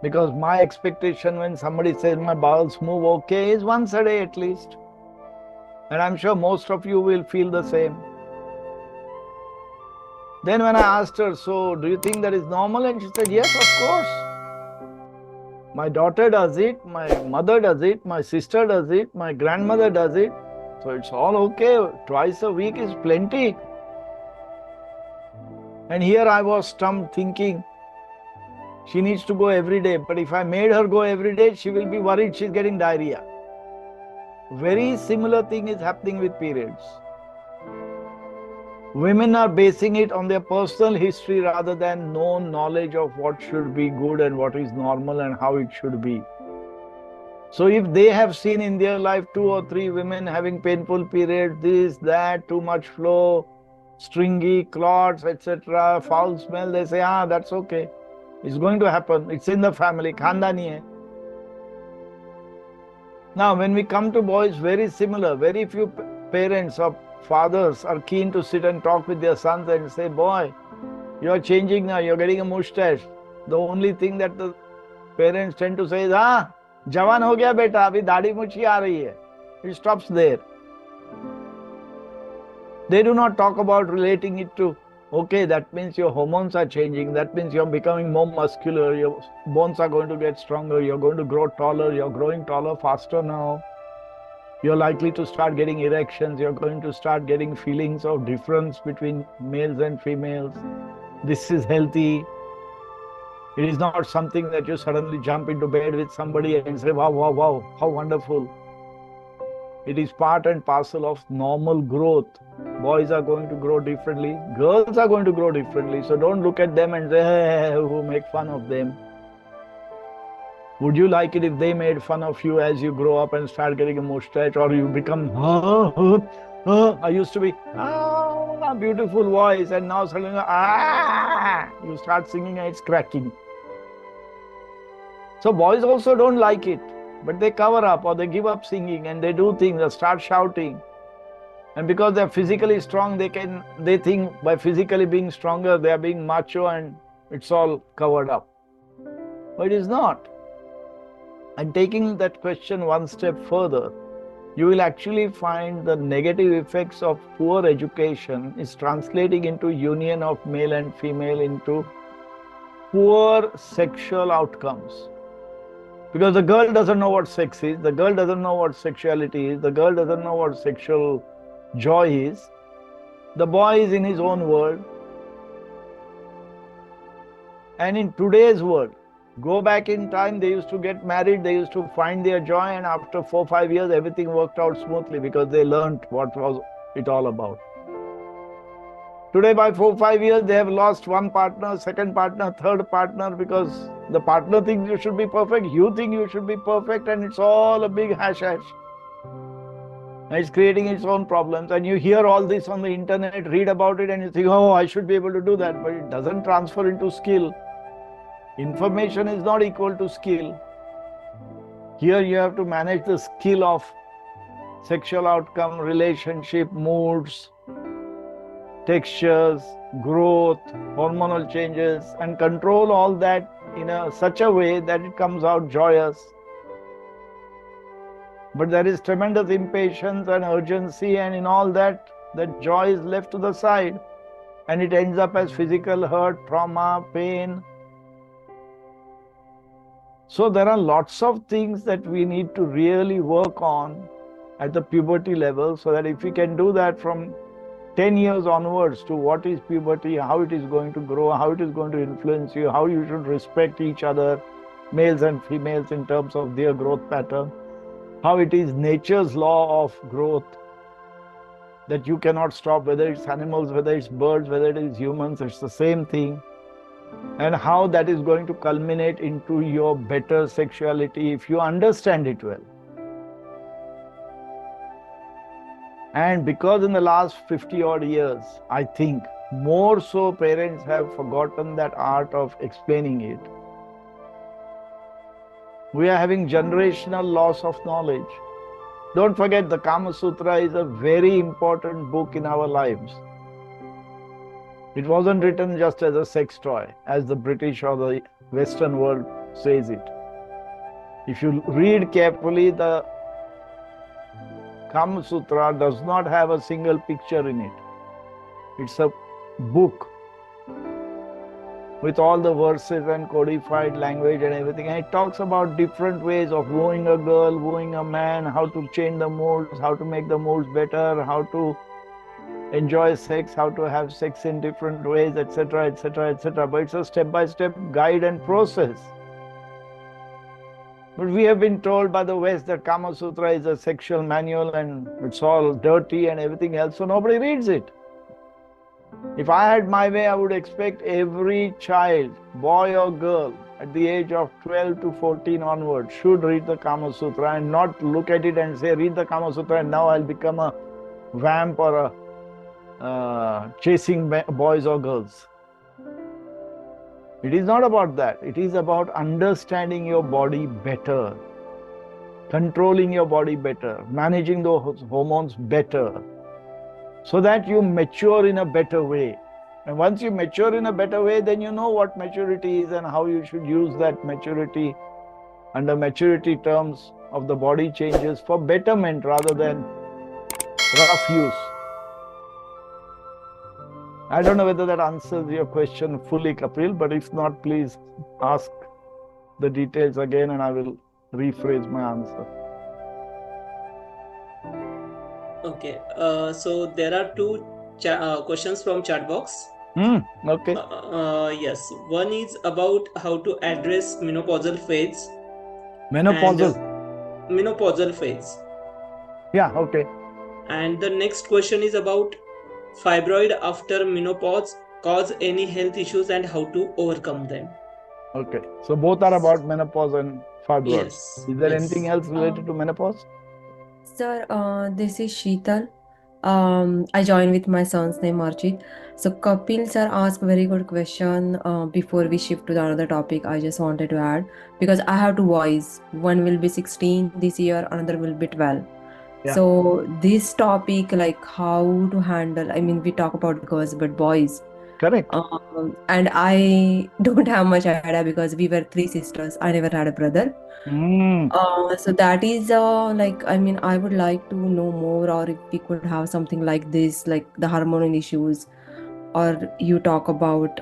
Because my expectation when somebody says my bowels move okay is once a day at least. And I'm sure most of you will feel the same. Then when I asked her, so do you think that is normal? And she said, yes, of course. My daughter does it, my mother does it, my sister does it, my grandmother does it. So it's all okay. Twice a week is plenty. And here I was stumped thinking, she needs to go every day. But if I made her go every day, she will be worried she's getting diarrhea. Very similar thing is happening with periods. Women are basing it on their personal history rather than known knowledge of what should be good and what is normal and how it should be. So if they have seen in their life 2 or 3 women having painful periods, this, that, too much flow, stringy, clots, etc., foul smell, they say, that's okay. It's going to happen. It's in the family. Khandani hai. Now, when we come to boys, very similar. Very few parents or fathers are keen to sit and talk with their sons and say, boy, you are changing now, you're getting a mustache. The only thing that the parents tend to say is, jawan ho gaya beta, abhi daadi muchi aa rahi hai. It stops there. They do not talk about relating it to, okay, that means your hormones are changing, that means you're becoming more muscular, your bones are going to get stronger, you're going to grow taller, you're growing taller faster now. You're likely to start getting erections, you're going to start getting feelings of difference between males and females. This is healthy. It is not something that you suddenly jump into bed with somebody and say, wow, wow, wow, how wonderful. It is part and parcel of normal growth. boys are going to grow differently, girls are going to grow differently. So don't look at them and say, hey, who make fun of them. Would you like it if they made fun of you as you grow up and start getting a mustache, or you become, I used to be, beautiful voice, and now suddenly, you start singing and it's cracking. So boys also don't like it, but they cover up or they give up singing and they do things, they start shouting. And because they're physically strong, they think by physically being stronger, they are being macho and it's all covered up. But it is not. And taking that question one step further, you will actually find the negative effects of poor education is translating into union of male and female into poor sexual outcomes. Because the girl doesn't know what sex is, the girl doesn't know what sexuality is, the girl doesn't know what sexual joy is. The boy is in his own world. And in today's world, go back in time, they used to get married, they used to find their joy, and after 4-5 years, everything worked out smoothly because they learned what was it all about. Today, by 4-5 years, they have lost one partner, second partner, third partner, because the partner thinks you should be perfect, you think you should be perfect, and it's all a big hash. And it's creating its own problems. And you hear all this on the internet, read about it, and you think, oh, I should be able to do that, but it doesn't transfer into skill. Information is not equal to skill. Here you have to manage the skill of sexual outcome, relationship, moods, textures, growth, hormonal changes, and control all that in such a way that it comes out joyous. But there is tremendous impatience and urgency, and in all that, that joy is left to the side, and it ends up as physical hurt, trauma, pain. So there are lots of things that we need to really work on at the puberty level, so that if we can do that from 10 years onwards to what is puberty, how it is going to grow, how it is going to influence you, how you should respect each other, males and females in terms of their growth pattern, how it is nature's law of growth that you cannot stop, whether it's animals, whether it's birds, whether it is humans, it's the same thing. And how that is going to culminate into your better sexuality if you understand it well. And because in the last 50 odd years, I think more so parents have forgotten that art of explaining it. We are having generational loss of knowledge. Don't forget, the Kama Sutra is a very important book in our lives. It wasn't written just as a sex toy, as the British or the Western world says it. If you read carefully, the Kama Sutra does not have a single picture in it. It's a book with all the verses and codified language and everything. And it talks about different ways of wooing a girl, wooing a man, how to change the moods, how to make the moods better, how to enjoy sex, how to have sex in different ways, etc., etc., etc. But it's a step-by-step guide and process. But we have been told by the West that Kama Sutra is a sexual manual and it's all dirty and everything else, so nobody reads it. If I had my way, I would expect every child, boy or girl, at the age of 12 to 14 onwards, should read the Kama Sutra and not look at it and say, read the Kama Sutra and now I'll become a vamp or chasing boys or girls. It is not about that. It is about understanding your body better, controlling your body better, managing those hormones better, so that you mature in a better way. And once you mature in a better way, then you know what maturity is and how you should use that maturity under maturity terms of the body changes for betterment rather than rough use. I don't know whether that answers your question fully, Kapil, but if not, please ask the details again and I will rephrase my answer. Okay, so there are two questions from chat box. Okay. Yes, one is about how to address menopausal phase. Menopausal? Menopausal phase. Yeah, okay. And the next question is about fibroid after menopause cause any health issues and how to overcome them. Okay, so both are about menopause and fibroid. Yes, Is there anything yes. else related to menopause? Sir, this is Sheetal. I joined with my son's name Archit. So Kapil sir asked very good question. Before we shift to the another topic, I just wanted to add because I have two boys. One will be 16 this year, another will be 12. Yeah. So this topic, like how to handle. I mean, we talk about girls, but boys. Correct. And I don't have much idea because we were three sisters. I never had a brother. So that is like I mean I would like to know more or if we could have something like this like the hormonal issues or you talk about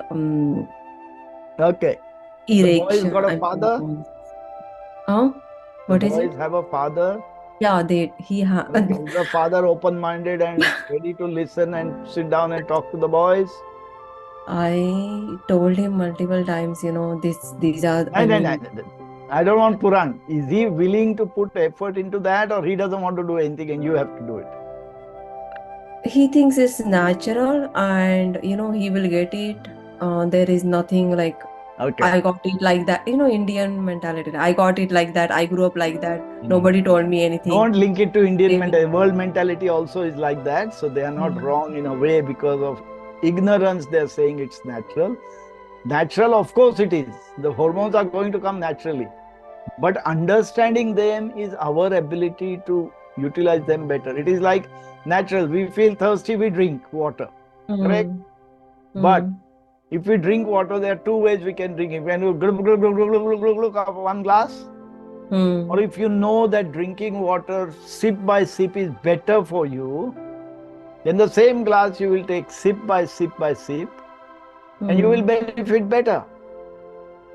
Okay. The boys erection got a I mean father. huh The what is boys it? have a father. Yeah, they he Is the father open-minded and ready to listen and sit down and talk to the boys? I told him multiple times, these are No, I no, no, mean no. I don't want Puran. Is he willing to put effort into that, or he doesn't want to do anything and you have to do it? he thinks it's natural and he will get it. There is nothing like Okay. I got it like that. Indian mentality. I got it like that. I grew up like that. Nobody told me anything. Don't link it to Indian They mentality. World mentality also is like that. So they are not wrong in a way because of ignorance. They're saying it's natural. Natural, of course it is. The hormones are going to come naturally. But understanding them is our ability to utilize them better. It is like natural. We feel thirsty, we drink water. Correct? Mm. But Mm. if we drink water, there are two ways we can drink it. When you glug up one glass, or if you know that drinking water sip by sip is better for you, then the same glass you will take sip by sip by sip, and you will benefit better.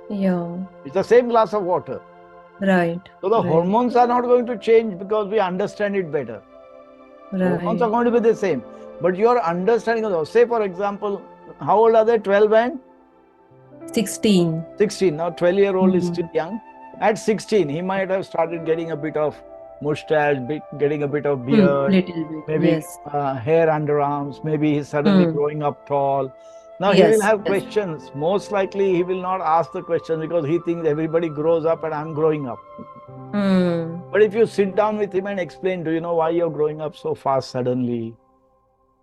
Yeah. It's the same glass of water. Right. So the Right. hormones are not going to change because we understand it better. Hormones are Right. going to be the same. But your understanding of those, say for example, how old are they? 12 and 16. 16. Now 12-year-old is Mm. still young. At 16, he might have started getting a bit of mustache, getting a bit of beard, Little bit. maybe Yes. hair underarms, maybe he's suddenly growing up tall. Now he will Yes. have Yes. questions. Most likely he will not ask the question because he thinks everybody grows up and I'm growing up. Mm. But if you sit down with him and explain, do you know why you're growing up so fast suddenly?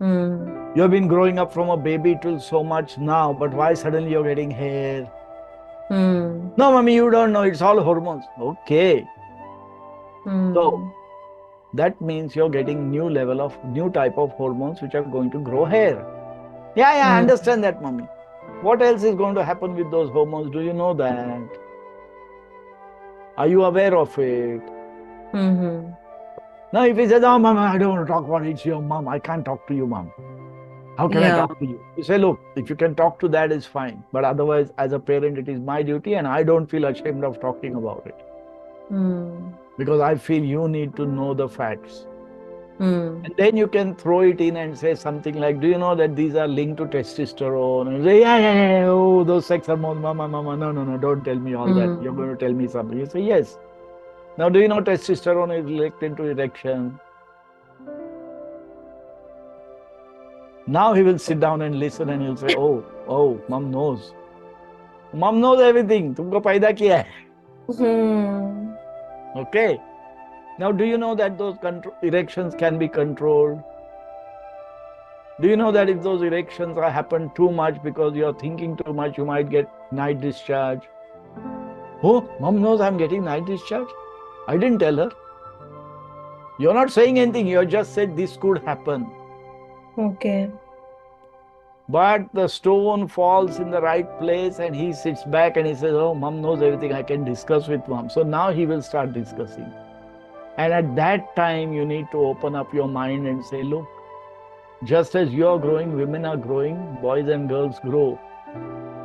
Mm. You have been growing up from a baby till so much now, but why suddenly you're getting hair? Mm. No, mommy, you don't know. It's all hormones. Okay. So Mm. that means you're getting new type of hormones which are going to grow hair. Yeah, I understand that, mommy. What else is going to happen with those hormones? Do you know that? Are you aware of it? Mm-hmm. Now, if he says, oh, mom, I don't want to talk about it, it's your mom. I can't talk to you, mom. How can I Yeah. talk to you? You say, look, if you can talk to that, it's fine. But otherwise, as a parent, it is my duty and I don't feel ashamed of talking about it. Mm. Because I feel you need to know the facts. Mm. And then you can throw it in and say something like, do you know that these are linked to testosterone? And you say, yeah, oh, those sex hormones, mama, no, don't tell me all that. You're going to tell me something. You say, yes. Now, do you know testosterone is related to erection? Now he will sit down and listen and he'll say, oh, mom knows. Mom knows everything. तुमको पैदा किया है. Okay. Now, do you know that those erections can be controlled? Do you know that if those erections happen too much because you're thinking too much, you might get night discharge? Oh, mom knows I'm getting night discharge? I didn't tell her. You're not saying anything. You just said this could happen. Okay. But the stone falls in the right place and he sits back and he says, oh, mom knows everything. I can discuss with mom. So now he will start discussing. And at that time, you need to open up your mind and say, look, just as you're growing, women are growing, boys and girls grow.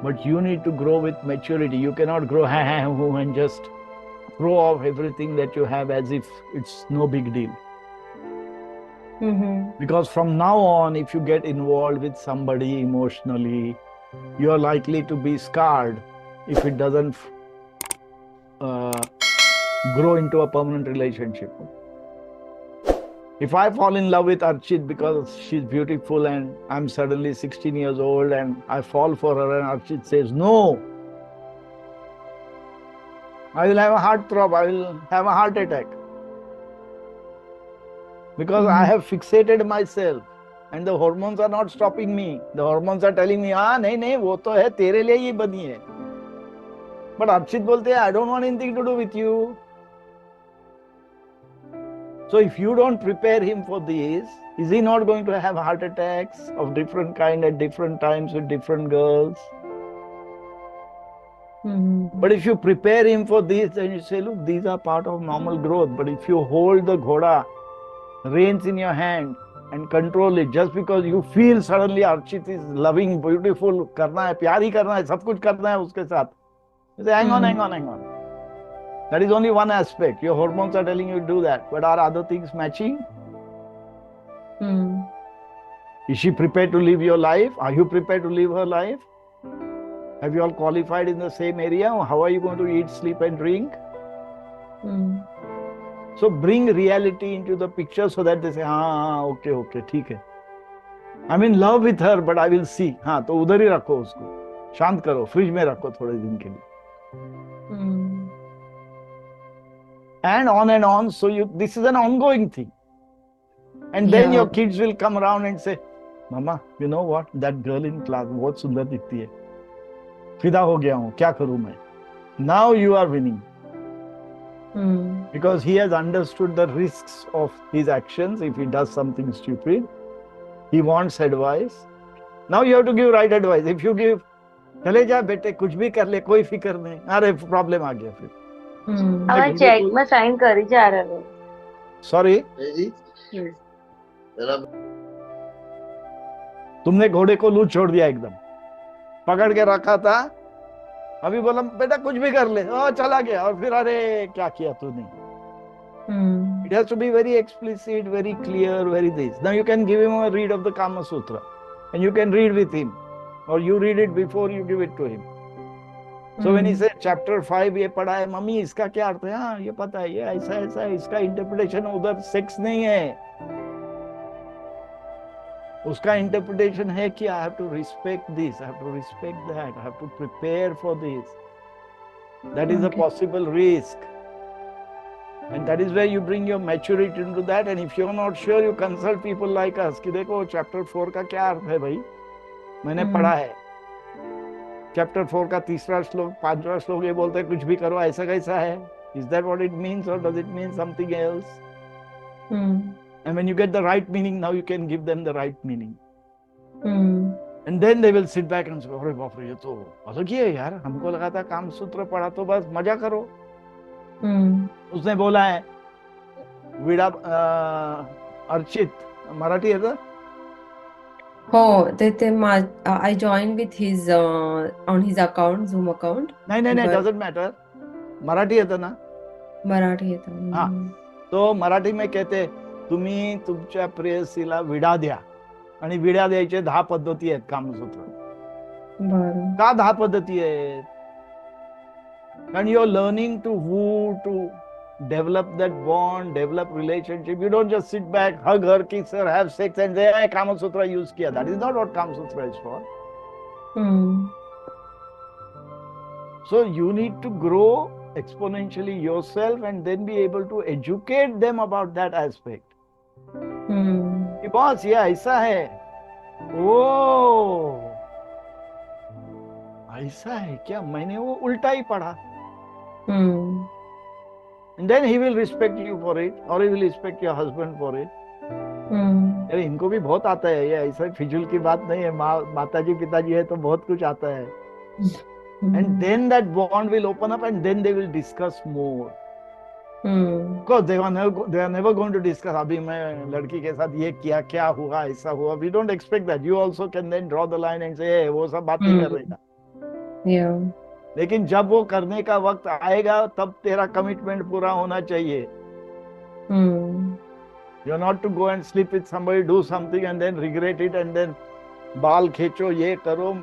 But you need to grow with maturity. You cannot grow and just throw off everything that you have as if it's no big deal. Because from now on, if you get involved with somebody emotionally, you're likely to be scarred if it doesn't grow into a permanent relationship. If I fall in love with Archit because she's beautiful and I'm suddenly 16 years old and I fall for her and Archit says no, I will have a heart throb, I will have a heart attack. Because I have fixated myself and the hormones are not stopping me. The hormones are telling me, हाँ नहीं नहीं वो तो है तेरे लिए ही बनी है. But Archit बोलते हैं, I don't want anything to do with you. So if you don't prepare him for this, is he not going to have heart attacks of different kind at different times with different girls? But if you prepare him for this, then you say, look, these are part of normal growth. But if you hold the ghoda, reins in your hand and control it, just because you feel suddenly Archit is loving, beautiful, करना है, प्यार ही करना है, सब कुछ करना है उसके साथ. You say, hang on, hang on, hang on. That is only one aspect. Your hormones are telling you to do that. But are other things matching? Is she prepared to live your life? Are you prepared to live her life? Have you all qualified in the same area? How are you going to eat, sleep and drink? So bring reality into the picture so that they say, okay, okay, ठीक है. I'm in love with her, but I will see. हाँ, तो उधर ही रखो उसको. शांत करो, fridge में रखो थोड़े दिन के लिए. And on. So this is an ongoing thing. And then your kids will come around and say, Mama, you know what? That girl in class, बहुत सुंदर दिखती है. फिदा हो गया हूँ, क्या करूँ मैं? Now you are winning. Because he has understood the risks of his actions. If he does something stupid, he wants advice. Now you have to give right advice. If you give, चले जा बेटे कुछ भी कर ले कोई फिक्र नहीं, अरे प्रॉब्लम आ गया फिर. हमारे चेक में साइन कर जा रहे हो. सॉरी तुमने घोड़े को लूट छोड़ दिया एकदम, पकड़ के रखा था, अभी बोला बेटा कुछ भी कर ले, चला गया और फिर अरे क्या किया तूने. It has to be very explicit, very clear, very this. Now you can give him a read of the Kama Sutra and you can read with him or you read it before you give it to him. So when he said chapter 5 ये पढ़ा है mummy इसका क्या अर्थ है, हाँ ये पता है, ये ऐसा ऐसा है, इसका इंटरप्रिटेशन उधर सेक्स नहीं है, उसका इंटरप्रिटेशन है कि I have to respect this, I have to respect that, I have to prepare for this. That is a possible risk. And that is where you bring your maturity into that. And if you're not sure, you consult people like us कि देखो chapter 4 का क्या अर्थ है भाई, मैंने पढ़ा है. Chapter 4 का तीसरा श्लोक, पांचवा श्लोक ये बोलते हैं कुछ भी करो ऐसा कैसा है. Is that what it means or does it mean something else? And when you get the right meaning, now you can give them the right meaning. And then they will sit back and say, अरे बाप रे ये तो अलग ही है यार, हमको लगा था काम सूत्र पढ़ा तो बस मजा करो. उसने बोला है विड़ा अर्चित मराठी है. हो ते I joined with his on his account, Zoom account. नहीं doesn't matter. मराठी येतं ना. मराठी येतं. हाँ तो मराठी में कहते तुम्ही तुमच्या प्रेयसीला विडा द्या आणि विडा द्यायचे 10 पद्धती आहेत कामसूत्र. बरं. का 10 पद्धती आहेत? कारण you are learning to woo, to develop that bond, develop relationship. You don't just sit back, hug her, kiss her, have sex and say, hey, Kama Sutra use kiya. That is not what Kama Sutra is for. So you need to grow exponentially yourself and then be able to educate them about that aspect. कि boss ये ऐसा है, ओ ऐसा है क्या, मैंने वो उल्टा ही पढ़ा. And then he will respect you for it or he will respect your husband for it. अरे इनको भी बहुत आता है, ये ऐसा फिजूल की बात नहीं है, माताजी पिताजी है तो बहुत कुछ आता है. And then that bond will open up and then they will discuss more. Because they are never going to discuss अभी मैं लड़की के साथ ये किया, क्या हुआ, ऐसा हुआ. We don't expect that. You also can then draw the line and say, hey, वो सब बात नहीं कर रहेगा. लेकिन जब वो करने का वक्त आएगा तब तेरा कमिटमेंट पूरा होना चाहिए. You are not to go and sleep with somebody, do something and then regret it and then बाल खींचो, ये करो,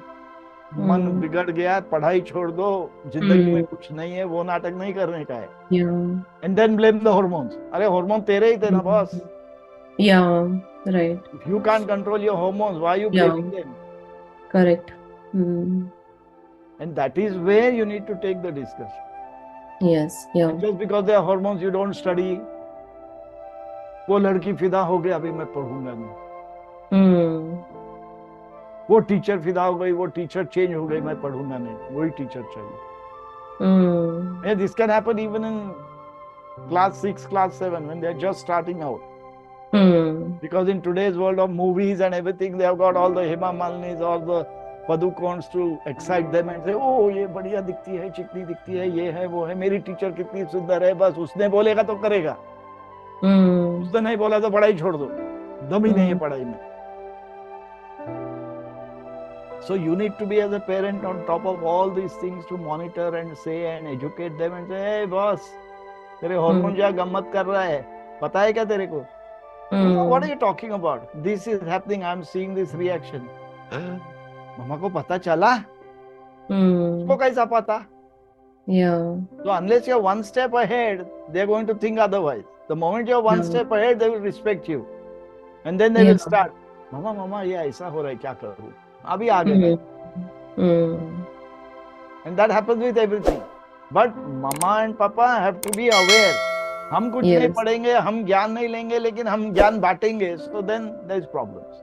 मन बिगड़ गया, पढ़ाई छोड़ दो, जिंदगी में कुछ नहीं है, वो नाटक नहीं करने का है. And then blame the hormones. अरे हार्मोन तेरे ही थे ना boss. Yeah, right. If you can't control your hormones, why are you Yeah, blaming them? correct. Hmm. And that is where you need to take the discussion. Yes, yeah. Just because they are hormones, you don't study. वो लड़की फिदा हो गई, अभी मैं पढ़ूंगा नहीं. Hmm. वो टीचर फिदा हो गई, वो टीचर चेंज हो गई, मैं पढ़ूंगा नहीं, वही टीचर चाहिए. Hmm. And this can happen even in class 6, class 7 when they are just starting out. Hmm. Because in today's world of movies and everything, they have got all the Hema Malinis, all the Padukones to excite them and say, oh, ये बढ़िया दिखती है, चिकनी दिखती है, ये है, वो है, मेरी टीचर कितनी सुंदर है, बस उसने बोलेगा तो करेगा. उसने नहीं बोला तो पढ़ाई छोड़ दो, दम ही नहीं है पढ़ाई में. So you need to be as a parent on top of all these things to monitor and say and educate them and say, hey boss, तेरे हार्मोन जो गम्मत कर रहा है, पता है क्या तेरे को? What are you talking about? This is happening. I'm seeing this reaction. मम्मा को पता चला? उसको कैसा पता? Yeah. So unless you're one step ahead, they're going to think otherwise. The moment you're one step ahead, they will respect you, and then they will start. मम्मा मम्मा ये ऐसा हो रहा है, क्या करूँ? अभी आ गए. And that happens with everything. But mama and papa have to be aware. हम कुछ नहीं पढ़ेंगे, हम ज्ञान नहीं लेंगे, लेकिन हम ज्ञान बांटेंगे. So then there is problems.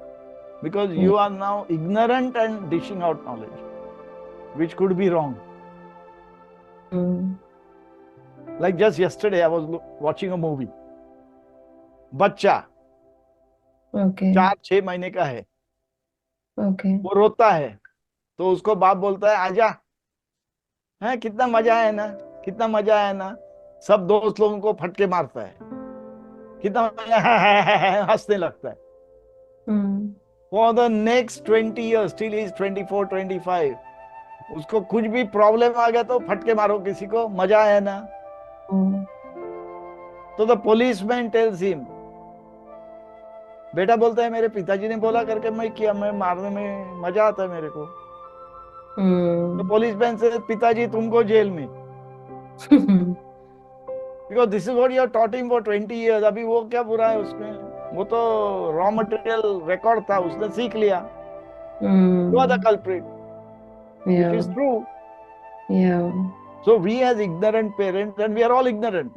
Because you are now ignorant and dishing out knowledge, which could be wrong. Like just yesterday, I was watching a movie. बच्चा 4-6 महीने का है. वो रोता है, तो उसको बाप बोलता है आजा, है कितना मजा है ना, कितना मजा है ना. सब दोस्त लोगों को फटके मारता है, कितना मजा है, हंसने लगता है. For the next 20 years, till he is 24, 25, उसको कुछ भी प्रॉब्लम आ गया तो फटके मारो किसी को, मजा है ना. तो द पुलिसमैन टेल्स हिम, बेटा बोलता है मेरे पिताजी ने बोला करके मैं किया, मैं मारने में मजा आता है मेरे को. तो पुलिसमैन से पिताजी तुमको जेल में. Because this is what you have taught him for 20 years. अभी वो क्या बुरा है उसमें? वो तो रॉ मटेरियल रिकॉर्ड था, उसने सीख लिया. You are the culprit. Which is true. Yeah. So we as ignorant parents, and we are all ignorant.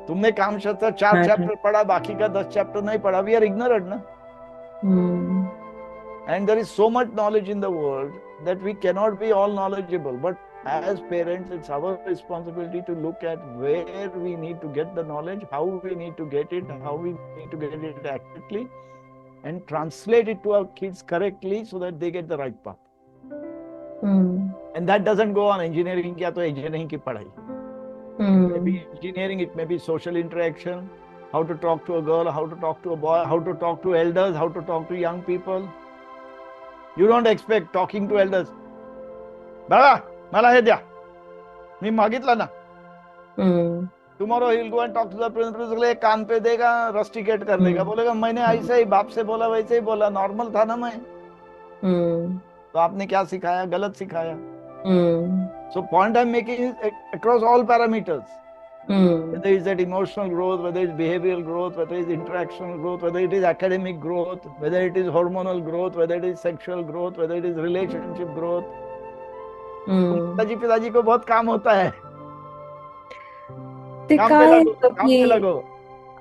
तुमने काम शास्त्र 4 चैप्टर पढ़ा, बाकी का 10 चैप्टर नहीं पढ़ा. We are ignorant, ना? And there is so much knowledge in the world that we cannot be all knowledgeable. But as parents, it's our responsibility to look at where we need to get the knowledge, how we need to get it, how we need to get it accurately, and translate it to our kids correctly so that they get the right path. And that doesn't go on engineering क्या तो engineering की पढ़ाई. It may be engineering, it may be social interaction, how to talk to a girl, how to talk to a boy, how to talk to elders, how to talk to young people. You don't expect talking to elders. बाबा मला हे द्या, मी मागितलं ना. Tomorrow he will go and talk to the principal, एक कान पे देगा, rusticate कर देगा, बोलेगा मैंने ऐसे ही बाप से बोला वैसे ही बोला, नॉर्मल था ना मैं. तो आपने क्या सिखाया? गलत सिखाया. So point I'm making is across all parameters. Whether it's that emotional growth, whether it's behavioral growth, whether it's interactional growth, whether it is academic growth, whether it is hormonal growth, whether it is sexual growth, whether it is relationship growth. पिताजी पिताजी को बहुत काम होता है. काम पे लगो.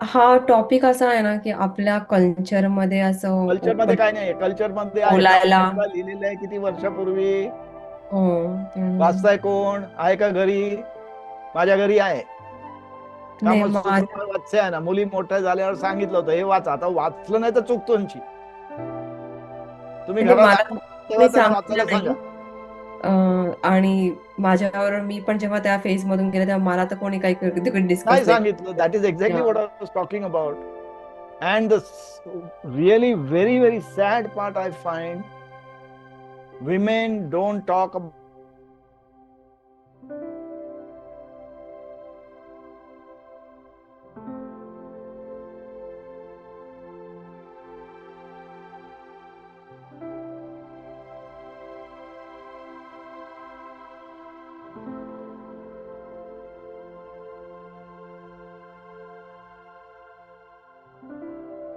हा टॉपिक असा आहे ना की आपल्या कल्चर मध्ये असं कल्चर मध्ये काय नाही, कल्चर मध्ये आहे का लिहिलेलं आहे किती वर्षापूर्वी. वाचताय कोण आहे का घरी? माझ्या घरी आहे. वाचते आहे ना. मुली मोठ्या झाल्यावर सांगितलं होतं हे वाचा. आता वाचलं नाही तर चूक तुमची. तुम्ही घरात तेव्हा त्यांना वाचायला सांगा. आणि माझ्यावर मी पण जेव्हा त्या फेज मधून गेले तेव्हा मला तर कोणी काही डिस्कस सांगितलं. That is exactly what I was talking about. And the really very, very sad part I find, women don't talk about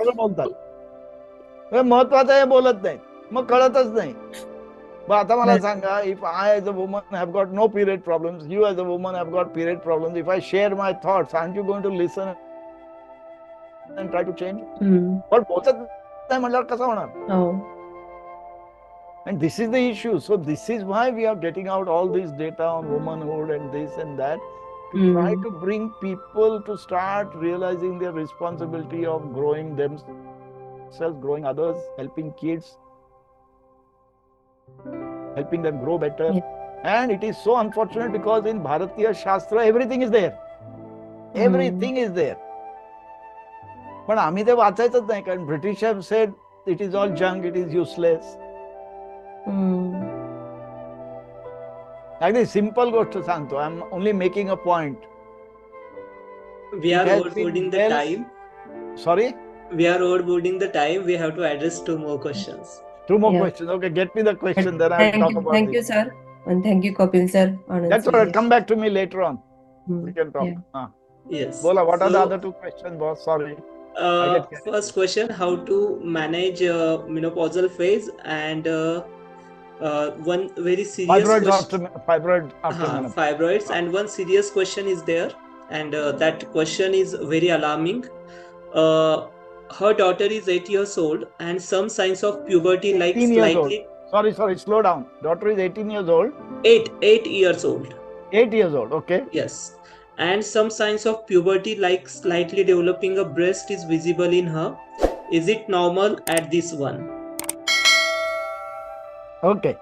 सगळं बोलतात. महत्वाचं हे बोलत नाही, मग कळतच नाही. मग आता मला सांगा, if I as a woman have got no period problems, you as a woman have got period problems, if I share my thoughts, are you going to listen and try to change? पण बोलत नाही म्हणल्यावर कसं होणार? And this is the issue. So this is why we are getting out all this data on womanhood and this and that, to try to bring people to start realizing their responsibility of growing themselves, growing others, helping kids, helping them grow better. And it is so unfortunate because in Bharatiya Shastra everything is there. Everything is there. पण आम्ही ते वाचायचंच नाही, कारण British have said it is all junk, it is useless. अगदी simple गोष्ट सांगतो. I am only making a point. We are overboarding the time. Sorry? We are overboarding the time. We have to address 2 more questions. 2 more questions. Okay, get me the question, then I will talk about Thank you, sir. And thank you, Kapil sir. That's all right. Come back to me later on. We can talk. Yes. Bola, what are the other 2 questions, boss? Sorry. First question, how to manage menopausal phase, and one very serious question. Fibroids after menopause. Fibroids, and one serious question is there, and that question is very alarming. Her daughter is 8 years old and some signs of puberty like slightly... Sorry, slow down. Daughter is 18 years old? 8 years old. 8 years old, okay. Yes. And some signs of puberty like slightly developing a breast is visible in her. Is it normal at this one? Okay.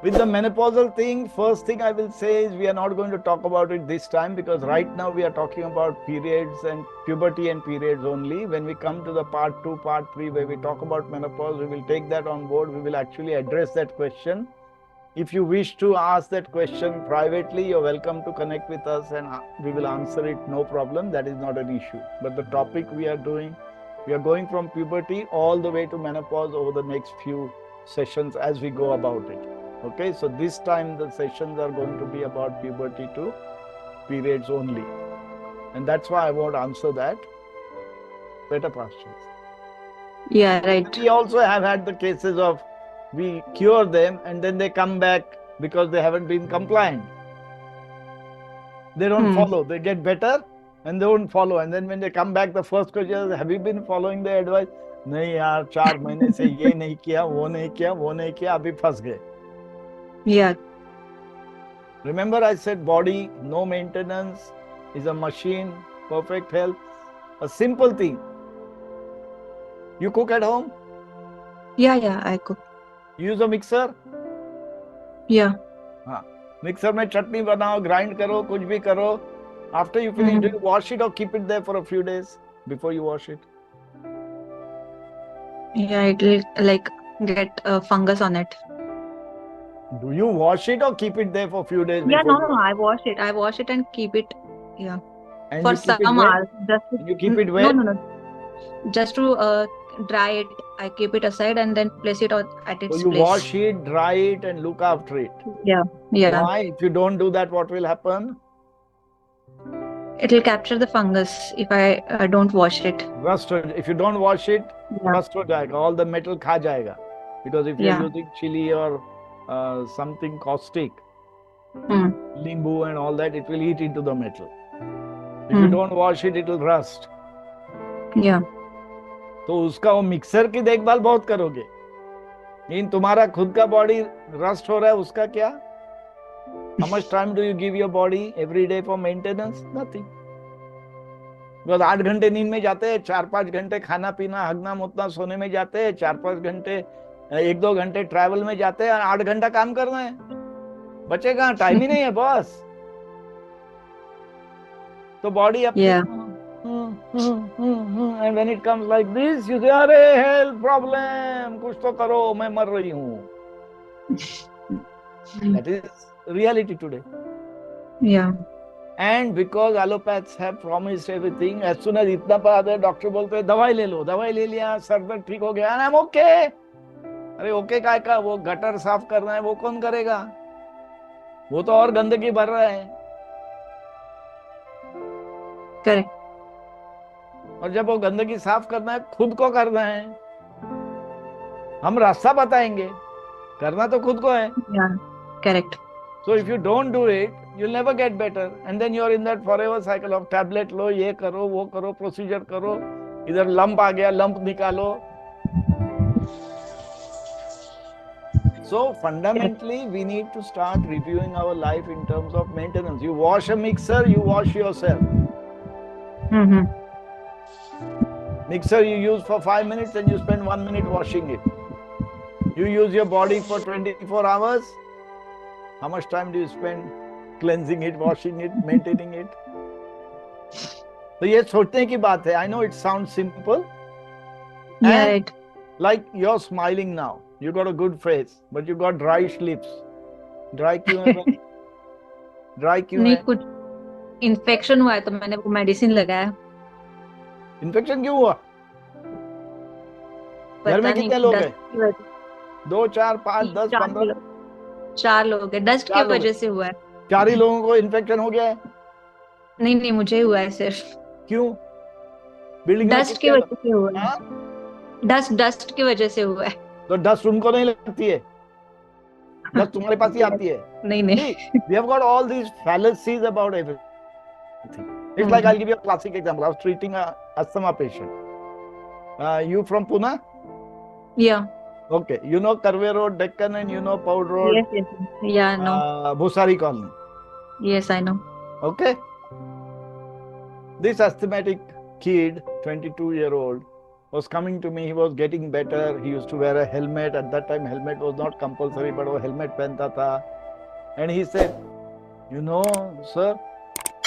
With the menopausal thing, first thing I will say is we are not going to talk about it this time, because right now we are talking about periods and puberty and periods only. When we come to the part 2, part 3, where we talk about menopause, we will take that on board. We will actually address that question. If you wish to ask that question privately, you're welcome to connect with us and we will answer it, no problem. That is not an issue. But the topic we are doing, we are going from puberty all the way to menopause over the next few sessions as we go about it. Okay, so this time the sessions are going to be about puberty to periods only. And that's why I won't answer that. Better pastures. Yeah, right. We also have had the cases of we cure them and then they come back because they haven't been compliant. They don't follow. They get better and they don't follow. And then when they come back, the first question is, have you been following the advice? नहीं यार, 4 महीने से ये नहीं किया, वो नहीं किया, वो नहीं किया, अभी फंस गए. Yeah. Remember I said body, no maintenance, is a machine, perfect health. A simple thing. You cook at home? Yeah, I cook. Use a mixer? Yeah. Mixer में चटनी बनाओ, grind करो, कुछ भी करो. After you finish, do you wash it or keep it there for a few days before you wash it? Yeah, it will like get fungus on it. Do you wash it or keep it there for a few days? Yeah, no, I wash it. I wash it and keep it. Yeah. And for you keep some it hours. wet? You keep it wet? No. Just to dry it, I keep it aside and then place it at its place. So you wash it, dry it, and look after it. Yeah. Why? If you don't do that, what will happen? It will capture the fungus if I don't wash it. Rust. If you don't wash it, rust ho jayega. All the metal kha jayega. Because if you're using chili or something caustic, limbu and all that, it will eat into the metal. If you don't wash it, it will rust. Yeah. तो उसका वो mixer की देखभाल बहुत करोगे, लेकिन तुम्हारा खुद का बॉडी रस्ट हो रहा है, उसका क्या? How much time do you give your body every day for maintenance? Nothing. Because 8 घंटे नींद में जाते हैं, 4-5 घंटे खाना पीना हगना मुतना सोने में जाते हैं, 4-5 घंटे 1-2 घंटे ट्रैवल में जाते हैं, 8 घंटा काम करना है, बचेगा टाइम ही नहीं है बॉस. तो बॉडी अपनी and when it comes like this, you say, "Arey, health problem, कुछ तो करो, मैं मर रही हूँ." That is reality today. Yeah. And because allopaths have promised everything, as soon as इतना बात है, डॉक्टर बोलते हैं दवाई ले लो, दवाई ले लिया, सर दर्द ठीक हो गया, and I'm okay. अरे ओके काय का, वो गटर साफ करना है, वो कौन करेगा? वो तो और गंदगी भर रहा है. Correct. और जब वो गंदगी साफ करना है खुद को करना है, हम रास्ता बताएंगे, करना तो खुद को है. Yeah, correct. So if you don't do it, you'll never get better, and then you're in that forever cycle of tablet लो, ये करो, वो करो, procedure करो, इधर lump आ गया, lump निकालो. So fundamentally, we need to start reviewing our life in terms of maintenance. You wash a mixer, you wash yourself. Mm-hmm. Mixer you use for 5 minutes and you spend 1 minute washing it. You use your body for 24 hours. How much time do you spend cleansing it, washing it, maintaining it? So ये सोचने की बात है. I know it sounds simple. Yeah, And right. like you're smiling now. You got a good face, but you got dry lips. Dry क्यों है भाई? Dry क्यों नहीं, है? कुछ इन्फेक्शन हुआ है तो मैंने वो मेडिसिन लगाया. इन्फेक्शन क्यों हुआ? घर में पता नहीं, कितने लोग डस्ट हैं? की वजह 2, 4, 5, 10, 15? 4 लोग हैं. डस्ट की 4 लोग वजह से हुआ है. 4 ही लोगों को इन्फेक्शन हो गया है. नहीं नहीं, मुझे हुआ है सिर्फ. क्यों? बिल्डिंग में डस्ट की कितने वजह से हुआ है. हाँ? डस्ट की वजह से हुआ है. तो डस्ट उनको नहीं लगती है, डस्ट तुम्हारे पास ही आती है. नहीं नहीं. See, we have got all these fallacies about everything. It's like, I'll give you a classic example. I was treating a asthma patient. You from Pune? Yeah. Okay. You know Karve Road, Deccan, and you know Powd Road? Yes, yes. Yeah, no. Bhusari Colony. Yes, I know. Okay. This asthmatic kid, 22-year-old, was coming to me. He was getting better. He used to wear a helmet. At that time, helmet was not compulsory, but वो helmet पहनता था. And he said, you know, sir,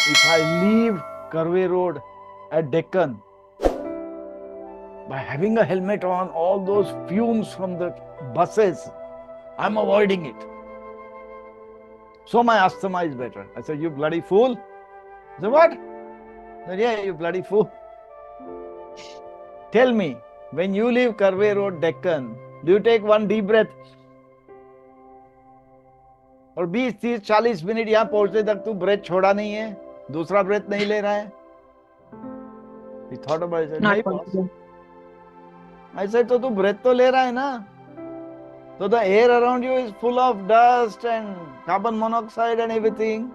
if I leave Karve Road at Deccan, by having a helmet on, all those fumes from the buses, I'm avoiding it. So my asthma is better. I said, you bloody fool. I said, what? I said, yeah, you bloody fool. Tell me, when you leave Karve Road, Deccan, do you take one deep breath? और 20, 30, 40 minute यहाँ पहुंचने तक तू breath छोड़ा नहीं है, दूसरा breath नहीं ले रहा है? He thought about it. Not नहीं boss. possible. I said, तो तू ब्रेथ तो ले रहा है ना? So the air around you is full of dust and carbon monoxide and everything.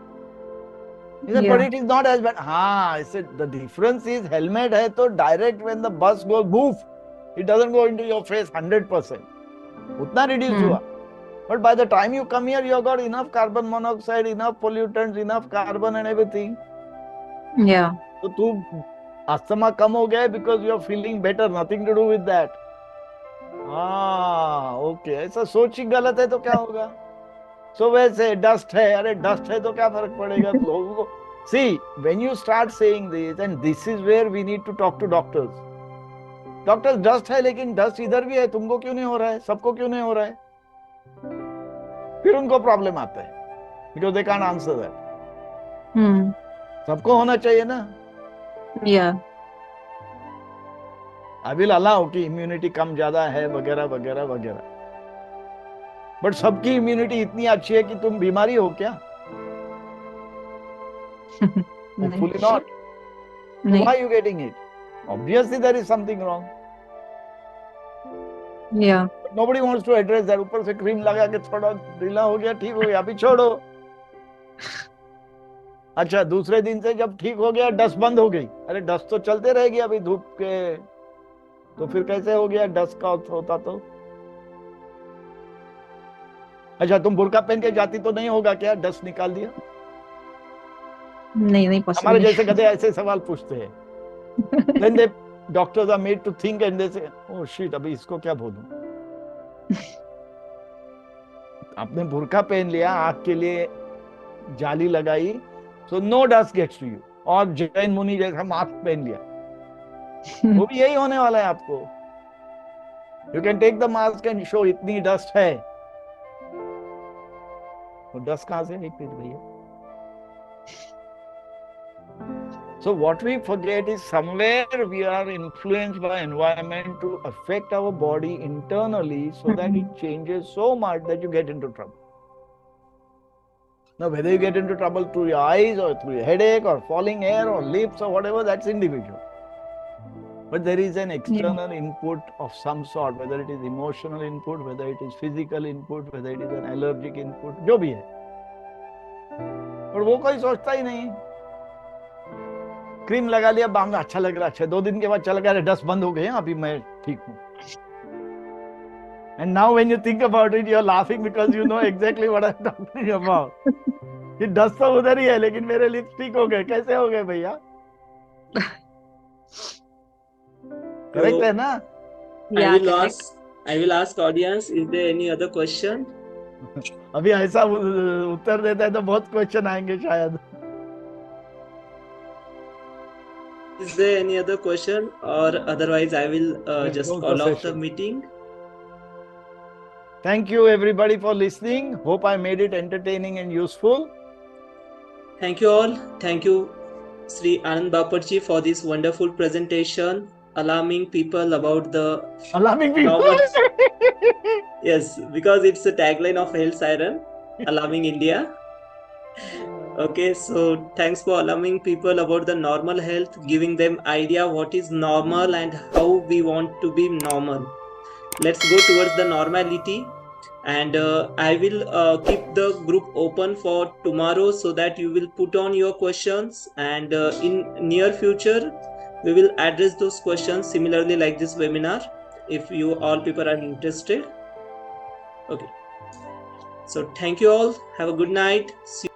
He said, but Yeah. it is not as bad. हाँ, I said, the difference is helmet है तो direct when the bus goes, move, it doesn't go into your face 100%. उतना reduce हुआ. But by the time you come here, you have got enough carbon monoxide, enough pollutants, enough carbon and everything. Yeah. So तू asthma कम हो गया है because you are feeling better, nothing to do with that. हाँ, okay. ऐसा सोच ही गलत है तो क्या होगा? So वैसे डस्ट है, अरे डस्ट है तो क्या फर्क पड़ेगा लोगों को? See, when you start saying this, and this is where we need to talk to doctors. Doctors, dust है लेकिन डस्ट इधर भी है, तुमको क्यों नहीं हो रहा है? सबको क्यों नहीं हो रहा है? फिर उनको प्रॉब्लम आता है because they can't answer that. सबको होना चाहिए ना. Yeah. I will allow कि इम्यूनिटी कम ज्यादा है वगैरह वगैरह वगैरह, बट सबकी इम्यूनिटी इतनी अच्छी है कि तुम बीमारी हो क्या? Hopefully not. So why are you getting it? Obviously there is something wrong. Yeah. But nobody wants to address that. ऊपर से क्रीम लगा के थोड़ा ढीला हो गया, ठीक हो गया, अभी छोड़ो. अच्छा, दूसरे दिन से जब ठीक हो गया, डस्ट बंद हो गई. अरे डस्ट तो चलते रहेगी अभी धूप के, तो फिर कैसे हो गया? डस्ट का होता तो. अच्छा, तुम बुर्का पहन के जाती तो नहीं होगा क्या? डस्ट निकाल दिया. नहीं हमारे possible. जैसे गधे ऐसे सवाल पूछते हैं. Then the doctors are made to think and they say, oh shit, अभी इसको क्या बोलूं? आपने बुर्का पहन लिया, आँख के लिए जाली लगाई, so no dust gets to you. और जैन मुनि जैसा मास्क पहन लिया, वो भी यही होने वाला है आपको. You can take the mask and show इतनी डस्ट है. वो डस्ट कहाँ से निकली भैया? So what we forget is somewhere we are influenced by environment to affect our body internally so that it changes so much that you get into trouble. Now whether you get into trouble through your eyes or through your headache or falling hair or lips or whatever, that's individual. but there is an external input of some sort, whether it is emotional input, whether it is physical input, whether it is an allergic input, जो भी है, पर वो कोई सोचता ही नहीं. Cream लगा लिया, बाम अच्छा लग रहा, अच्छा 2 दिन के बाद चला गया, डस्ट बंद हो गए, अभी मैं ठीक हूँ. And now when you think about it, you're laughing because you know exactly what I'm talking about. ये डस्ट तो उधर ही है, लेकिन मेरे लिप्स ठीक हो गए. कैसे हो गए भैया? करेक्ट है ना? I will ask audience, is there any other question? अभी ऐसा उत्तर देता है तो बहुत क्वेश्चन आएंगे शायद. Is there any other question, or otherwise I will just call off the meeting. Thank you everybody for listening. Hope I made it entertaining and useful. Thank you all. Thank you, Sri Anand Baparji, for this wonderful presentation, alarming people about the alarming people. Yes, because it's a tagline of Health Siren, alarming India. Okay, so thanks for alarming people about the normal health, giving them idea what is normal and how we want to be normal. Let's go towards the normality, and I will keep the group open for tomorrow so that you will put on your questions, and in near future we will address those questions similarly like this webinar if you all people are interested. Okay, so thank you all, have a good night. See